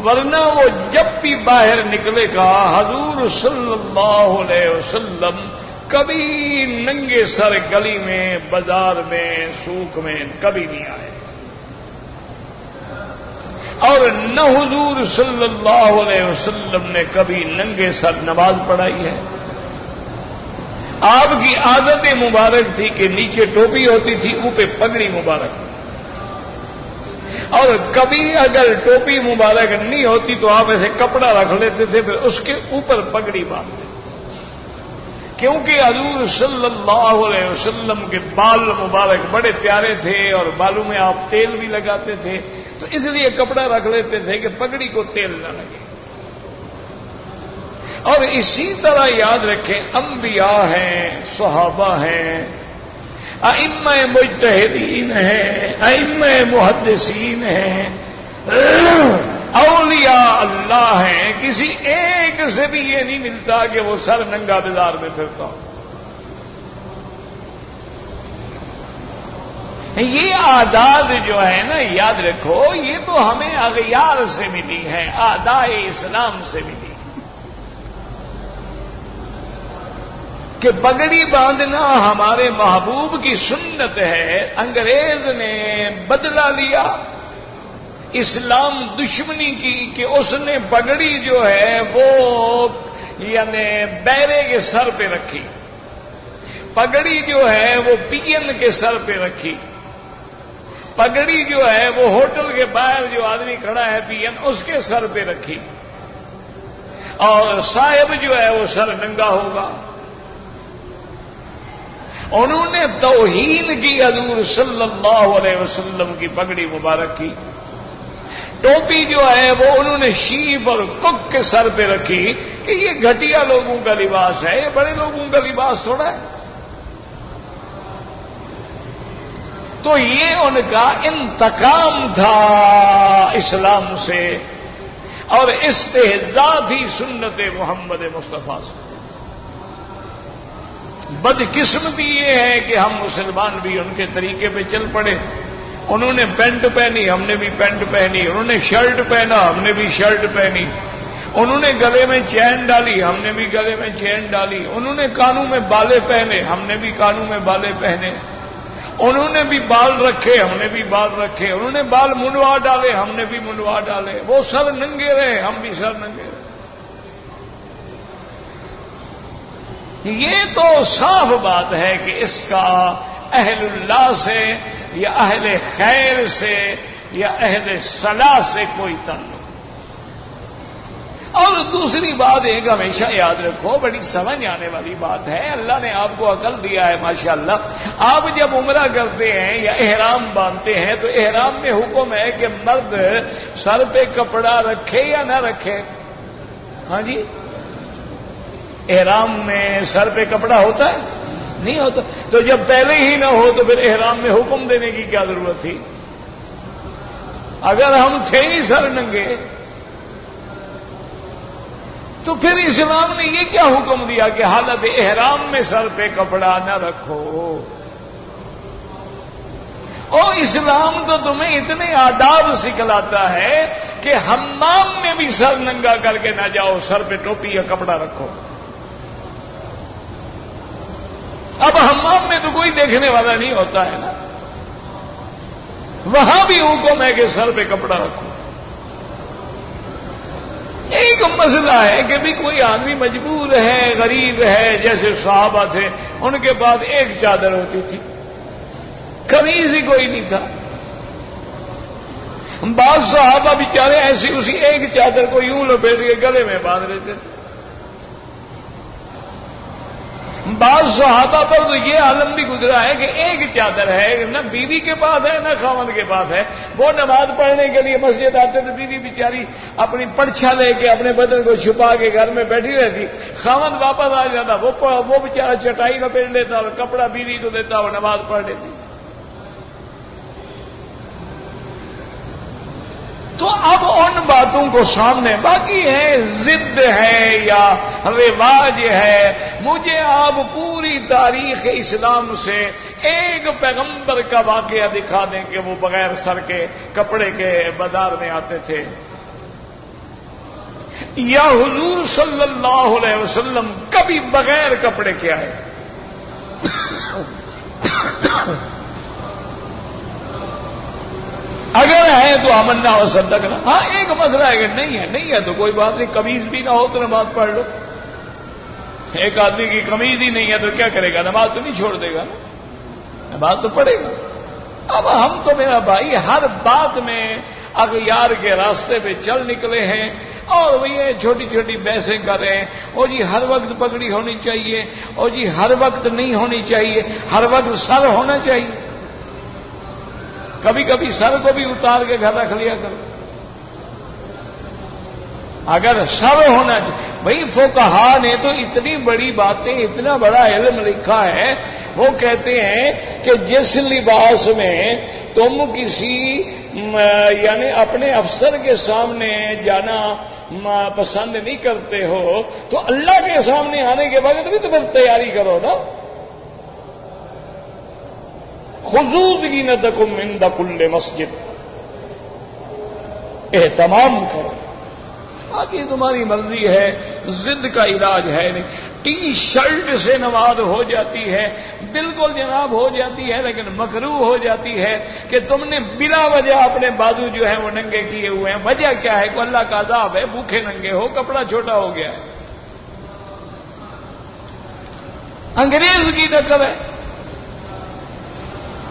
ورنہ وہ جب بھی باہر نکلے گا حضور صلی اللہ علیہ وسلم کبھی ننگے سر گلی میں، بازار میں، سوق میں کبھی نہیں آئے، اور نہ حضور صلی اللہ علیہ وسلم نے کبھی ننگے سر نماز پڑھائی ہے۔ آپ کی عادت مبارک تھی کہ نیچے ٹوپی ہوتی تھی، اوپر پگڑی مبارک، اور کبھی اگر ٹوپی مبارک نہیں ہوتی تو آپ ایسے کپڑا رکھ لیتے تھے، پھر اس کے اوپر پگڑی باندھتے، کیونکہ حضور صلی اللہ علیہ وسلم کے بال مبارک بڑے پیارے تھے اور بالوں میں آپ تیل بھی لگاتے تھے، تو اس لیے کپڑا رکھ لیتے تھے کہ پگڑی کو تیل نہ لگے۔ اور اسی طرح یاد رکھیں انبیاء ہیں، صحابہ ہیں، ائمہ مجتہدین ہیں، ائمہ محدثین ہیں، اولیاء اللہ ہیں، کسی ایک سے بھی یہ نہیں ملتا کہ وہ سر ننگا بازار میں پھرتا ہو۔ یہ عادات جو ہے نا، یاد رکھو یہ تو ہمیں اغیار سے ملی ہے، اعدائے اسلام سے ملی، کہ پگڑی باندھنا ہمارے محبوب کی سنت ہے۔ انگریز نے بدلہ لیا اسلام دشمنی کی کہ اس نے پگڑی جو ہے وہ یعنی بیرے کے سر پہ رکھی، پگڑی جو ہے وہ پی این کے سر پہ رکھی، پگڑی جو ہے وہ ہوٹل کے باہر جو آدمی کھڑا ہے پی این اس کے سر پہ رکھی، اور صاحب جو ہے وہ سر ننگا ہوگا۔ انہوں نے توہین کی حضور صلی اللہ علیہ وسلم کی پگڑی مبارک کی۔ ٹوپی جو ہے وہ انہوں نے شیف اور کک کے سر پہ رکھی کہ یہ گھٹیا لوگوں کا لباس ہے، یہ بڑے لوگوں کا لباس تھوڑا ہے۔ تو یہ ان کا انتقام تھا اسلام سے، اور استہزاء تھی سنت محمد مصطفیٰ سے. بدقسمتی یہ ہے کہ ہم مسلمان بھی ان کے طریقے پہ چل پڑے. انہوں نے پینٹ پہنی، ہم نے بھی پینٹ پہنی. انہوں نے شرٹ پہنا، ہم نے بھی شرٹ پہنی. انہوں نے گلے میں چین ڈالی، ہم نے بھی گلے میں چین ڈالی. انہوں نے کانوں میں بالے پہنے، ہم نے بھی کانوں میں بالے پہنے. انہوں نے بھی بال رکھے، ہم نے بھی بال رکھے. انہوں نے بال منڈوا ڈالے، ہم نے بھی منڈوا ڈالے. وہ سر ننگے رہے، ہم بھی سر ننگے رہے. یہ تو صاف بات ہے کہ اس کا اہل اللہ سے یا اہل خیر سے یا اہل صلاح سے کوئی تعلق. اور دوسری بات ایک ہمیشہ یاد رکھو، بڑی سمجھ آنے والی بات ہے. اللہ نے آپ کو عقل دیا ہے ماشاءاللہ. آپ جب عمرہ کرتے ہیں یا احرام باندھتے ہیں تو احرام میں حکم ہے کہ مرد سر پہ کپڑا رکھے یا نہ رکھے. ہاں جی، احرام میں سر پہ کپڑا ہوتا ہے؟ نہیں ہوتا. تو جب پہلے ہی نہ ہو تو پھر احرام میں حکم دینے کی کیا ضرورت تھی؟ اگر ہم تھے ہی سر ننگے تو پھر اسلام نے یہ کیا حکم دیا کہ حالت احرام میں سر پہ کپڑا نہ رکھو؟ اور اسلام تو تمہیں اتنے آداب سکھلاتا ہے کہ حمام میں بھی سر ننگا کر کے نہ جاؤ، سر پہ ٹوپی یا کپڑا رکھو. اب حمام میں تو کوئی دیکھنے والا نہیں ہوتا ہے نا، وہاں بھی حکم ہے کہ سر پہ کپڑا رکھو. ایک مسئلہ ہے کہ بھی کوئی آدمی مجبور ہے، غریب ہے، جیسے صحابہ تھے، ان کے پاس ایک چادر ہوتی تھی، قمیض ہی کوئی نہیں تھا. بعض صحابہ بیچارے ایسی اسی ایک چادر کو یوں لپیٹ کے گلے میں باندھ لیتے تھے. بعض صحابہ پر تو یہ عالم بھی گزرا ہے کہ ایک چادر ہے، نہ بیوی کے پاس ہے نہ خاوند کے پاس ہے. وہ نماز پڑھنے کے لیے مسجد آتے تو بیوی بیچاری اپنی پرچھا لے کے اپنے بدن کو چھپا کے گھر میں بیٹھی رہتی. خاوند واپس آ جاتا، وہ بیچارہ چٹائی لپیٹ لیتا اور کپڑا بیوی کو دیتا اور نماز پڑھ لیتی. تو اب ان باتوں کو سامنے، باقی ہے ضد ہے یا رواج ہے. مجھے آپ پوری تاریخ اسلام سے ایک پیغمبر کا واقعہ دکھا دیں کہ وہ بغیر سر کے کپڑے کے بازار میں آتے تھے، یا حضور صلی اللہ علیہ وسلم کبھی بغیر کپڑے کے آئے. اگر ہے تو آمنا و صدقنا. ہاں ایک مسئلہ ہے کہ نہیں ہے تو کوئی بات نہیں، قمیض بھی نہ ہو تو نماز پڑھ لو. ایک آدمی کی قمیض ہی نہیں ہے تو کیا کرے گا؟ نماز تو نہیں چھوڑ دے گا، نماز تو پڑھے گا. اب ہم تو میرا بھائی ہر بات میں اغیار کے راستے پہ چل نکلے ہیں اور وہ یہ چھوٹی چھوٹی بحثیں کر رہے ہیں. اور جی ہر وقت پگڑی ہونی چاہیے، اور جی ہر وقت نہیں ہونی چاہیے، ہر وقت سر ہونا چاہیے. کبھی کبھی سر کو بھی اتار کے گھر رکھ لیا کرو. اگر سر ہونا چاہیے بھائی، فقہا نے تو اتنی بڑی باتیں، اتنا بڑا علم لکھا ہے. وہ کہتے ہیں کہ جس لباس میں تم کسی یعنی اپنے افسر کے سامنے جانا پسند نہیں کرتے ہو تو اللہ کے سامنے آنے کے بعد بھی تم تیاری کرو نا. خذوا زینتکم عند کل مسجد، اہتمام کرو. باقی تمہاری مرضی ہے، ضد کا علاج ہے نہیں. ٹی شرٹ سے نماز ہو جاتی ہے، بالکل جناب ہو جاتی ہے، لیکن مکروہ ہو جاتی ہے کہ تم نے بلا وجہ اپنے بازو جو ہے وہ ننگے کیے ہوئے ہیں. وجہ کیا ہے؟ کہ اللہ کا عذاب ہے، بھوکے ننگے ہو، کپڑا چھوٹا ہو گیا ہے. انگریز کی نقل ہے.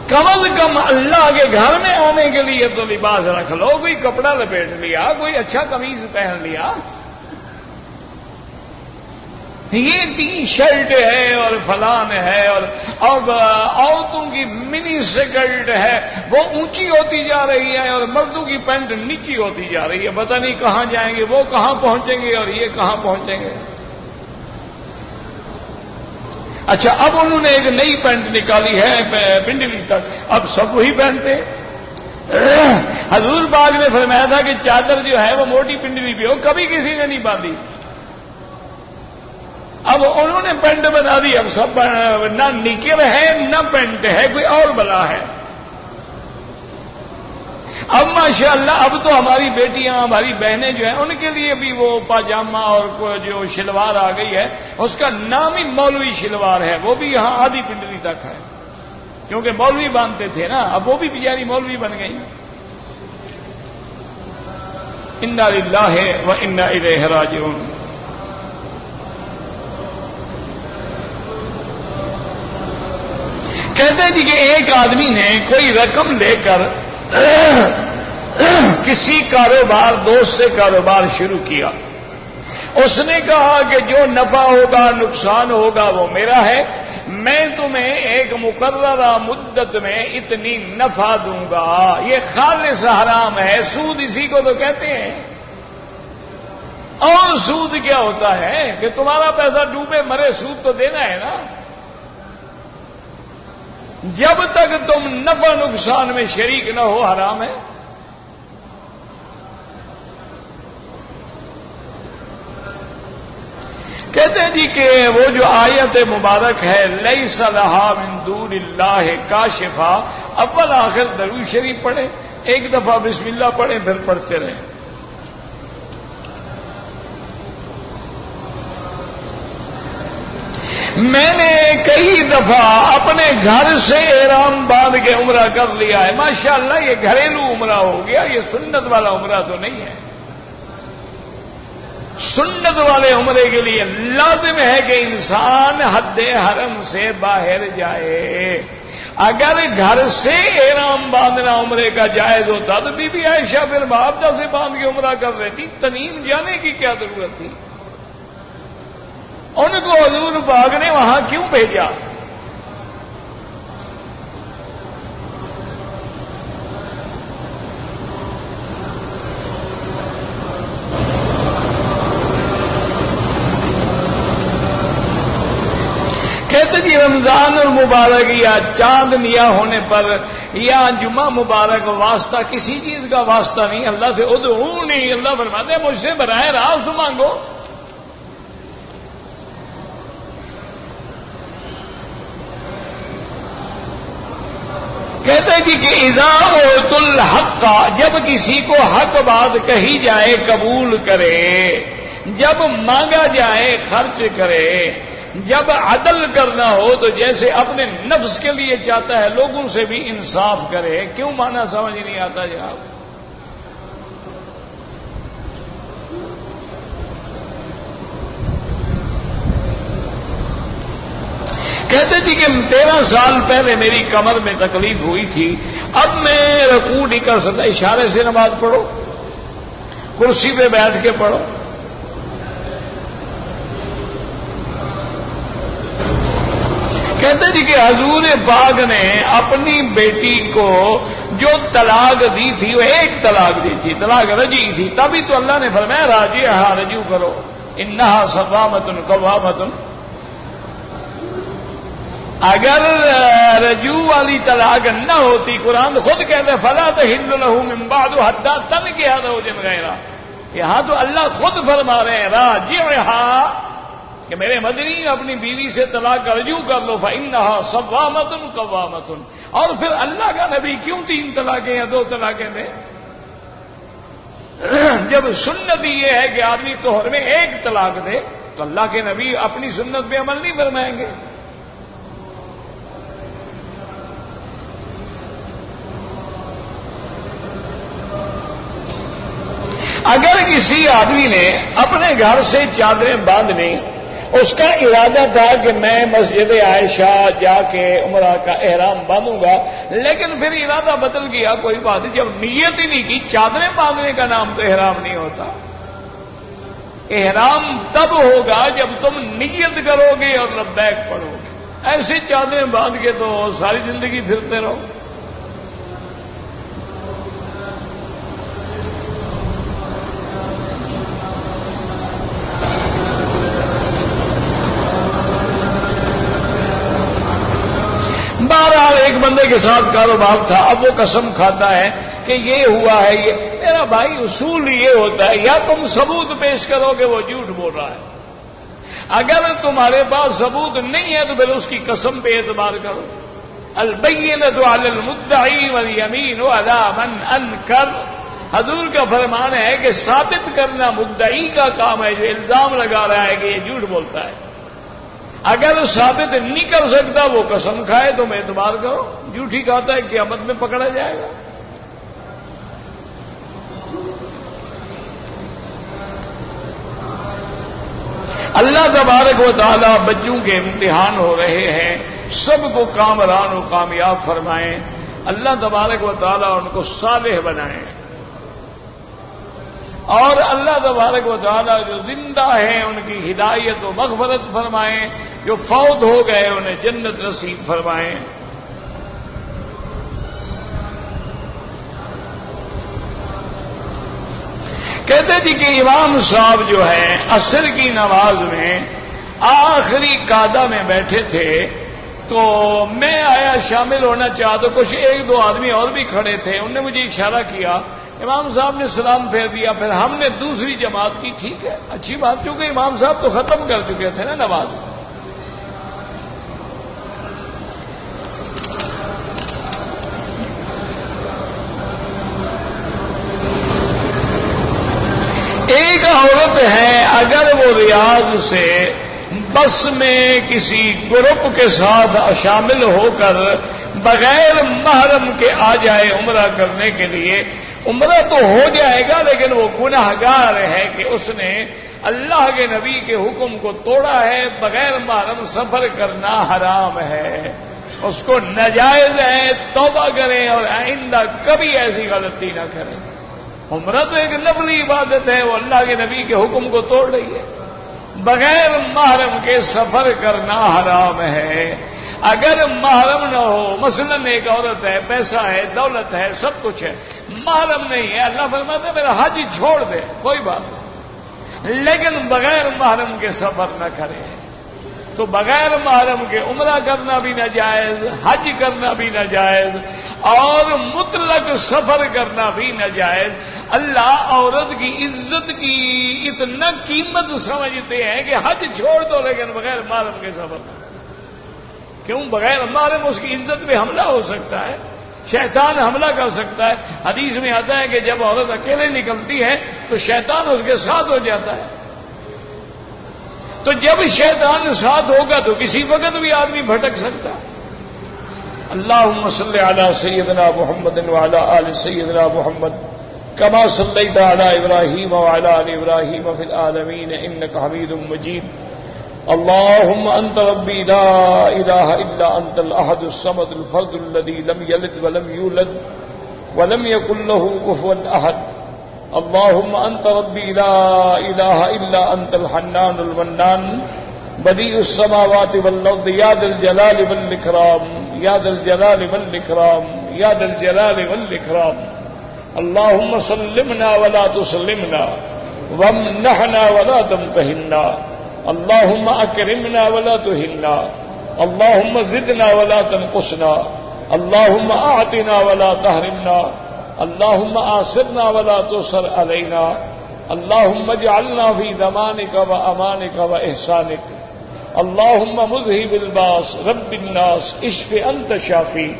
کم از کم اللہ کے گھر میں آنے کے لیے تو لباس رکھ لو. کوئی کپڑا لپیٹ لیا، کوئی اچھا قمیض پہن لیا. یہ ٹی شرٹ ہے اور فلان ہے اور عورتوں کی منی سکرٹ ہے، وہ اونچی ہوتی جا رہی ہے اور مردوں کی پینٹ نیچی ہوتی جا رہی ہے. پتہ نہیں کہاں جائیں گے، وہ کہاں پہنچیں گے اور یہ کہاں پہنچیں گے. اچھا اب انہوں نے ایک نئی پینٹ نکالی ہے پنڈلی تک، اب سب وہی پہنتے. حضور پاک نے فرمایا تھا کہ چادر جو ہے وہ موٹی پنڈلی بھی ہو، کبھی کسی نے نہیں باندھی. اب انہوں نے پینٹ بنا دی، اب سب نہ نکر ہے نہ پینٹ ہے، کوئی اور بلا ہے. اب ماشاءاللہ اب تو ہماری بیٹیاں ہماری بہنیں جو ہیں ان کے لیے بھی وہ پاجامہ اور جو شلوار آ گئی ہے اس کا نام ہی مولوی شلوار ہے، وہ بھی یہاں آدھی پنڈلی تک ہے، کیونکہ مولوی باندھتے تھے نا، اب وہ بھی بیچاری مولوی بن گئی. انا للہ و انا الیہ راجعون. کہتے ہیں جی کہ ایک آدمی نے کوئی رقم لے کر کسی کاروبار دوست سے کاروبار شروع کیا. اس نے کہا کہ جو نفع ہوگا نقصان ہوگا وہ میرا ہے، میں تمہیں ایک مقررہ مدت میں اتنی نفع دوں گا. یہ خالص حرام ہے، سود اسی کو تو کہتے ہیں. اور سود کیا ہوتا ہے کہ تمہارا پیسہ ڈوبے مرے، سود تو دینا ہے نا. جب تک تم نفع نقصان میں شریک نہ ہو حرام ہے. کہتے ہیں جی کہ وہ جو آیت مبارک ہے لیس لہا من دون اللہ کاشفا، اول آخر درود شریف پڑھیں، ایک دفعہ بسم اللہ پڑھیں، پھر پڑھتے رہیں. میں نے کئی دفعہ اپنے گھر سے احرام باندھ کے عمرہ کر لیا ہے، ماشاءاللہ یہ گھریلو عمرہ ہو گیا، یہ سنت والا عمرہ تو نہیں ہے. سنت والے عمرے کے لیے لازم ہے کہ انسان حد حرم سے باہر جائے. اگر گھر سے احرام باندھنا عمرے کا جائز ہوتا تو بی بی عائشہ پھر معاوضہ سے باندھ کے عمرہ کر رہی، تنعیم جانے کی کیا ضرورت تھی؟ ان کو حضور پاک نے وہاں کیوں بھیجا؟ کہتے جی رمضان المبارک یا چاند نیا ہونے پر یا جمعہ مبارک واسطہ کسی چیز کا واسطہ نہیں، اللہ سے ادعونی، اللہ فرماتے ہیں مجھ سے براہ راست مانگو. کہتے ہیں کہ اذا اعطوا الحق، جب کسی کو حق بات کہی جائے قبول کرے، جب مانگا جائے خرچ کرے، جب عدل کرنا ہو تو جیسے اپنے نفس کے لیے چاہتا ہے لوگوں سے بھی انصاف کرے. کیوں مانا سمجھ نہیں آتا جناب؟ کہتے تھے کہ 13 سال پہلے میری کمر میں تکلیف ہوئی تھی، اب میں رکوع نہیں کر سکتا، اشارے سے نماز پڑھو، کرسی پہ بیٹھ کے پڑھو. کہتے جی کہ حضور پاک نے اپنی بیٹی کو جو طلاق دی تھی وہ ایک طلاق دی تھی، طلاق رجعی تھی، تبھی تو اللہ نے فرمایا راجعھا، رجوع کرو، انہا صوامۃ قوامۃ. اگر رجوع والی طلاق نہ ہوتی، قرآن خود کہتے فلا تحل لہ من بعد حتی تنکح زوجا غیرہ. یہاں تو اللہ خود فرما رہے ہیں راجعھا کہ میرے مدنی اپنی بیوی سے طلاق کا رجوع کر لو، فإنہا صوامۃ قوامۃ. اور پھر اللہ کا نبی کیوں 3 طلاقیں یا 2 طلاقیں دے؟ جب سنت یہ ہے کہ آدمی طہر میں 1 طلاق دے تو اللہ کے نبی اپنی سنت پہ عمل نہیں فرمائیں گے. اگر کسی آدمی نے اپنے گھر سے چادریں باندھنی، اس کا ارادہ تھا کہ میں مسجد عائشہ جا کے عمرہ کا احرام باندھوں گا، لیکن پھر ارادہ بدل گیا، کوئی بات نہیں، جب نیت ہی نہیں کی، چادریں باندھنے کا نام تو احرام نہیں ہوتا. احرام تب ہوگا جب تم نیت کرو گے اور لبیک پڑھو گے. ایسے چادریں باندھ کے تو ساری زندگی پھرتے رہو. بہرحال ایک بندے کے ساتھ کاروبار تھا، اب وہ قسم کھاتا ہے کہ کہ یہ ہوا ہے یہ. میرا بھائی اصول یہ ہوتا ہے یا تم ثبوت پیش کرو کہ وہ جھوٹ بول رہا ہے. اگر تمہارے پاس ثبوت نہیں ہے تو پھر اس کی قسم پہ اعتبار کرو. البینۃ علی المدعی والیمین علی من انکر. حضور کا فرمان ہے کہ ثابت کرنا مدعی کا کام ہے جو الزام لگا رہا ہے کہ یہ جھوٹ بولتا ہے. اگر ثابت نہیں کر سکتا وہ قسم کھائے تم اعتبار کرو. جھوٹی کہتا ہے قیامت میں پکڑا جائے گا. اللہ تبارک و تعالی بچوں کے امتحان ہو رہے ہیں، سب کو کامران و کامیاب فرمائیں. اللہ تبارک و تعالی ان کو صالح بنائیں، اور اللہ تبارک و تعالی جو زندہ ہیں ان کی ہدایت و مغفرت فرمائیں، جو فوت ہو گئے انہیں جنت نصیب فرمائیں. کہتے تھے کہ امام صاحب جو ہیں عصر کی نماز میں آخری قعدہ میں بیٹھے تھے تو میں آیا شامل ہونا چاہتا. کچھ ایک دو آدمی اور بھی کھڑے تھے، انہوں نے مجھے اشارہ کیا. امام صاحب نے سلام پھیر دیا، پھر ہم نے دوسری جماعت کی. ٹھیک ہے، اچھی بات، کیونکہ امام صاحب تو ختم کر چکے تھے نا نماز. ایک عورت ہے اگر وہ ریاض سے بس میں کسی گروپ کے ساتھ شامل ہو کر بغیر محرم کے آ جائے عمرہ کرنے کے لیے، عمرہ تو ہو جائے گا لیکن وہ گناہگار ہے کہ اس نے اللہ کے نبی کے حکم کو توڑا ہے. بغیر محرم سفر کرنا حرام ہے، اس کو ناجائز ہے. توبہ کریں اور آئندہ کبھی ایسی غلطی نہ کریں. عمرہ تو ایک نفلی عبادت ہے، وہ اللہ کے نبی کے حکم کو توڑ رہی ہے. بغیر محرم کے سفر کرنا حرام ہے. اگر محرم نہ ہو، مثلا ایک عورت ہے، پیسہ ہے، دولت ہے، سب کچھ ہے، محرم نہیں ہے، اللہ فرماتا ہے میرا حج چھوڑ دے، کوئی بات نہیں، لیکن بغیر محرم کے سفر نہ کرے. تو بغیر محرم کے عمرہ کرنا بھی ناجائز، حج کرنا بھی ناجائز، اور مطلق سفر کرنا بھی ناجائز. اللہ عورت کی عزت کی اتنا قیمت سمجھتے ہیں کہ حج چھوڑ دو لیکن بغیر محرم کے سفر نہ. کیوں؟ بغیر محرم اس کی عزت پہ حملہ ہو سکتا ہے، شیطان حملہ کر سکتا ہے. حدیث میں آتا ہے کہ جب عورت اکیلے نکلتی ہے تو شیطان اس کے ساتھ ہو جاتا ہے. تو جب شیطان ساتھ ہوگا تو کسی وقت بھی آدمی بھٹک سکتا ہے. اللهم صل على سيدنا محمد وعلى آل سيدنا محمد كما صليت على إبراهيم وعلى آل إبراهيم في العالمين إنك حميد مجيد. اللهم أنت ربي لا إله إلا أنت الأحد الصمد الفرد الذي لم يلد ولم يولد ولم يكن له كفوا أحد. اللهم أنت ربي لا إله إلا أنت الحنان المنان بديع السماوات والأرض يا ذا الجلال والإكرام يا ذا الجلال والإكرام يا ذا الجلال والإكرام. اللهم سلمنا ولا تسلمنا وامنحنا ولا تمتحنا. اللهم أكرمنا ولا تهنا. اللهم زدنا ولا تنقصنا. اللهم أعطنا ولا تحرمنا. اللهم آثرنا ولا تؤثر علينا. اللهم اجعلنا في ضمانك وأمانك وإحسانك. اللهم مذهب الباس رب الناس اشف أنت شافي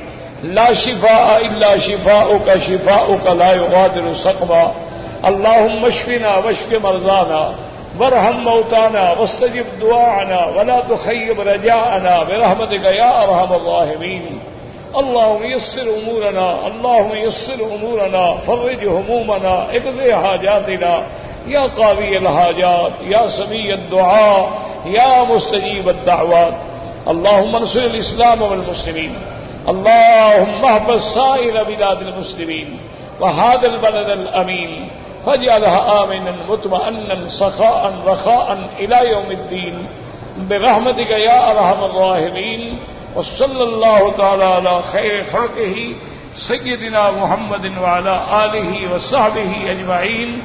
لا شفاء إلا شفاؤك شفاؤك لا يغادر سقما. اللهم اشفنا واشف مرضانا وارحم موتانا واستجب دعاءنا ولا تخيب رجاءنا برحمتك يا أرحم الراحمين. اللهم يسر أمورنا اللهم يسر أمورنا فرج همومنا اقض حاجاتنا يا قاضي الحاجات يا سميع الدعاء يا مستجيب الدعوات. اللهم انصر الإسلام والمسلمين. اللهم احفظ سائر بلاد المسلمين وهذا البلد الأمين فاجعلها آمنا مطمئنا سخاء رخاء إلى يوم الدين برحمتك يا أرحم الراحمين. وصلى الله تعالى على خير خلقه سيدنا محمد وعلى آله وصحبه أجمعين.